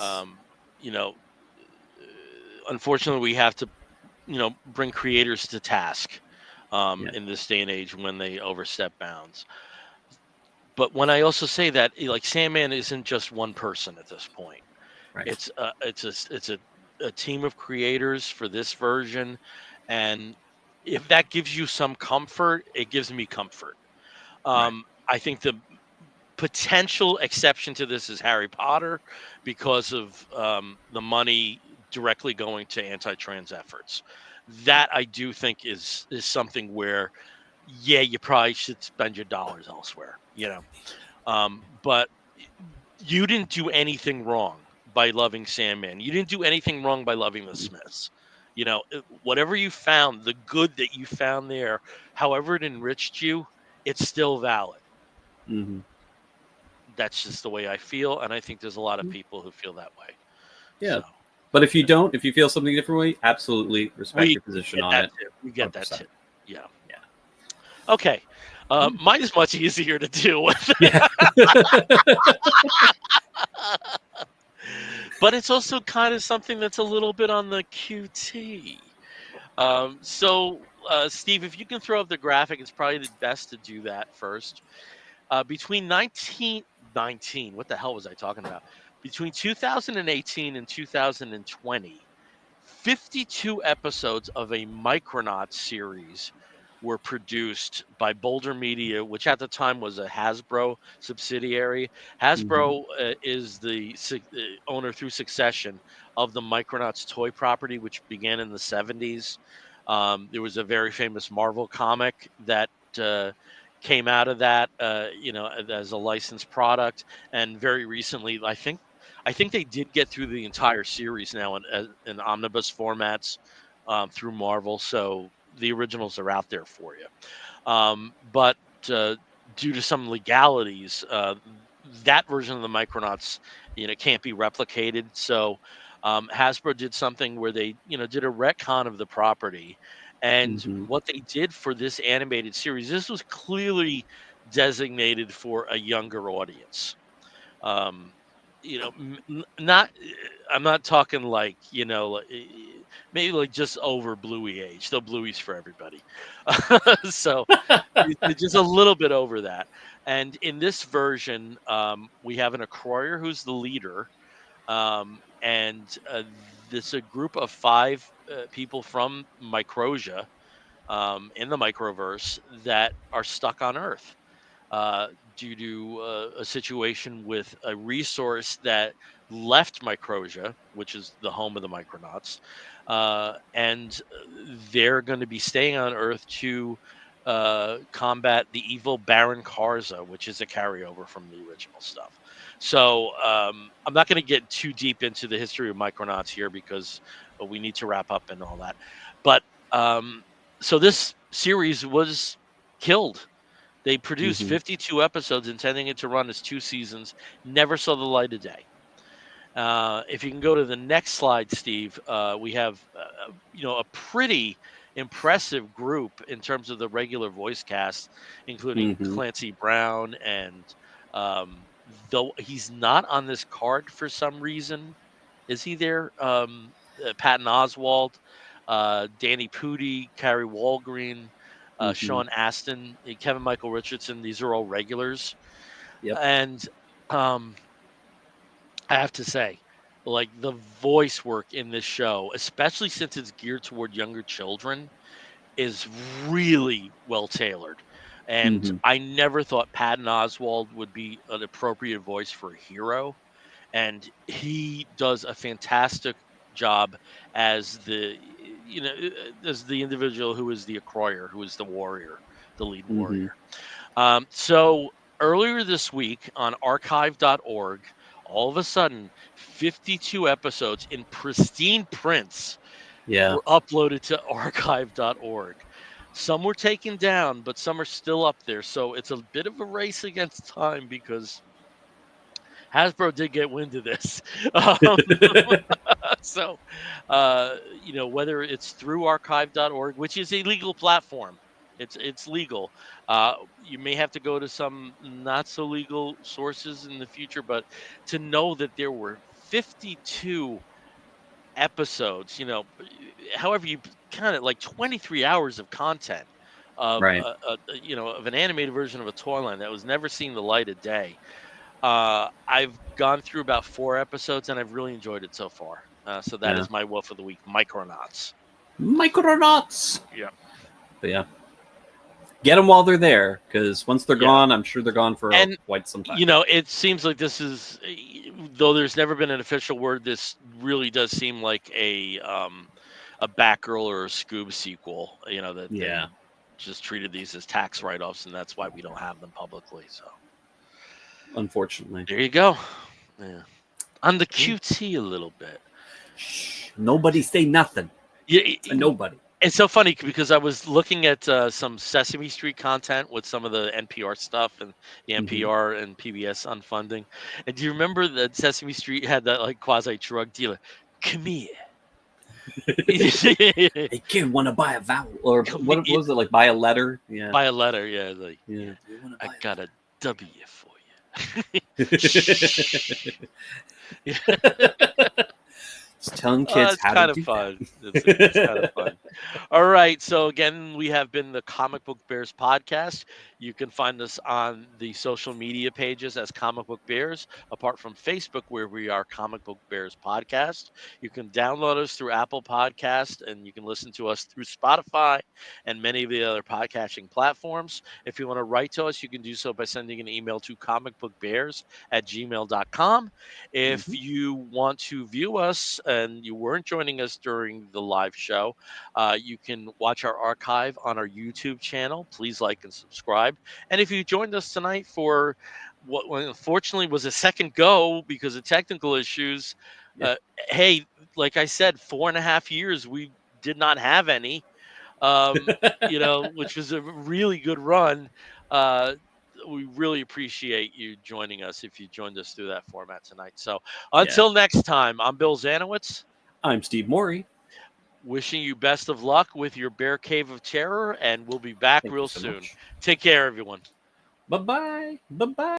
Unfortunately, we have to, bring creators to task in this day and age when they overstep bounds. But when I also say that, like, Sandman isn't just one person at this point. Right. It's a team of creators for this version, and if that gives you some comfort, it gives me comfort. I think the potential exception to this is Harry Potter, because of the money directly going to anti-trans efforts. That I do think is something where, you probably should spend your dollars elsewhere. But you didn't do anything wrong by loving Sandman. You didn't do anything wrong by loving the Smiths. Whatever you found, the good that you found there, however it enriched you, it's still valid. Mm-hmm. That's just the way I feel, and I think there's a lot of people who feel that way. Yeah. So, but if you don't, if you feel something differently, absolutely respect your position on it. We get that too. Yeah. Yeah. Okay. Mine is much easier to deal with. Yeah. But it's also kind of something that's a little bit on the QT. Steve, if you can throw up the graphic, it's probably the best to do that first. Between 1919, what the hell was I talking about? Between 2018 and 2020, 52 episodes of a Micronauts series were produced by Boulder Media, which at the time was a Hasbro subsidiary. Hasbro is the owner through succession of the Micronauts toy property, which began in the 70s. There was a very famous Marvel comic that came out of that, as a licensed product. And very recently, I think they did get through the entire series now in omnibus formats through Marvel. So the originals are out there for you. But due to some legalities, that version of the Micronauts, can't be replicated. So Hasbro did something where they, did a retcon of the property. And Hmm. what they did for this animated series, this was clearly designated for a younger audience. Um, not, I'm not talking like, maybe like just over Bluey age, though Bluey's for everybody. So it's just a little bit over that. And in this version, we have an Acroyer who's the leader, and this a group of five people from Microsia, in the Microverse, that are stuck on Earth uh, due to a situation with a resource that left Microsia, which is the home of the Micronauts, and they're going to be staying on Earth to combat the evil Baron Karza, which is a carryover from the original stuff. So I'm not going to get too deep into the history of Micronauts here because we need to wrap up and all that. But um, so this series was killed. They produced Hmm. 52 episodes, intending it to run as 2 seasons. Never saw the light of day. If you can go to the next slide, Steve, we have a pretty impressive group in terms of the regular voice cast, including Hmm. Clancy Brown, and um, though he's not on this card for some reason, is he there? Patton Oswald, Danny Pudi, Carrie Walgreen, Hmm. Sean Astin, Kevin Michael Richardson. These are all regulars, Yep. and um, I have to say, like the voice work in this show, especially since it's geared toward younger children, is really well tailored. And Hmm. I never thought Patton Oswald would be an appropriate voice for a hero, and he does a fantastic job as the individual who is the Acroyer, who is the warrior, the lead Hmm. warrior. So earlier this week on archive.org, all of a sudden 52 episodes in pristine prints Yeah. were uploaded to archive.org. Some were taken down, but some are still up there. So it's a bit of a race against time because Hasbro did get wind of this. Um, so, whether it's through archive.org, which is a legal platform, it's legal. You may have to go to some not so legal sources in the future, but to know that there were 52 episodes, however you kind of like 23 hours of content of Right. of an animated version of a toy line that was never seeing the light of day. I've gone through about 4 episodes, and I've really enjoyed it so far. So that Yeah. is my wolf of the week, Micronauts. Micronauts. Yeah. But yeah, get them while they're there, because once they're Yeah. gone, I'm sure they're gone for And, quite some time. it seems like this is, though there's never been an official word, this really does seem like a Batgirl or a Scoob sequel, that Yeah. they just treated these as tax write-offs, and that's why we don't have them publicly. So Unfortunately. there you go. Yeah. On the Okay. QT a little bit. Shh. Nobody say nothing. Yeah, Nobody. it's so funny because I was looking at some Sesame Street content with some of the NPR stuff and the Hmm. NPR and PBS unfunding. And do you remember that Sesame Street had that like quasi drug dealer? Come here. Hey kid, want to buy a vowel, or Come what here. was it, like buy a letter? Yeah. By a letter, yeah, like, Yeah. yeah. Do you want to I buy got a W for you. a Shh. Yeah. Just telling kids It's how to kind of do fun. It's kind of that. fun. All right. So again, we have been the Comic Book Bears podcast. You can find us on the social media pages as Comic Book Bears, apart from Facebook, where we are Comic Book Bears podcast. You can download us through Apple Podcast, and you can listen to us through Spotify and many of the other podcasting platforms. If you want to write to us, you can do so by sending an email to comicbookbears@gmail.com. If Mhm. you want to view us and you weren't joining us during the live show, you can watch our archive on our YouTube channel. Please like and subscribe. And if you joined us tonight for what unfortunately was a second go because of technical issues, Yeah. uh, hey, like I said, 4.5 years we did not have any, um, which was a really good run. Uh, we really appreciate you joining us if you joined us through that format tonight. So Yeah. until next time, I'm Bill Zanowitz, I'm Steve Morey. wishing you best of luck with your bear cave of terror, and we'll be back Thank you real so soon. much. Take care, everyone. Bye bye. Bye bye.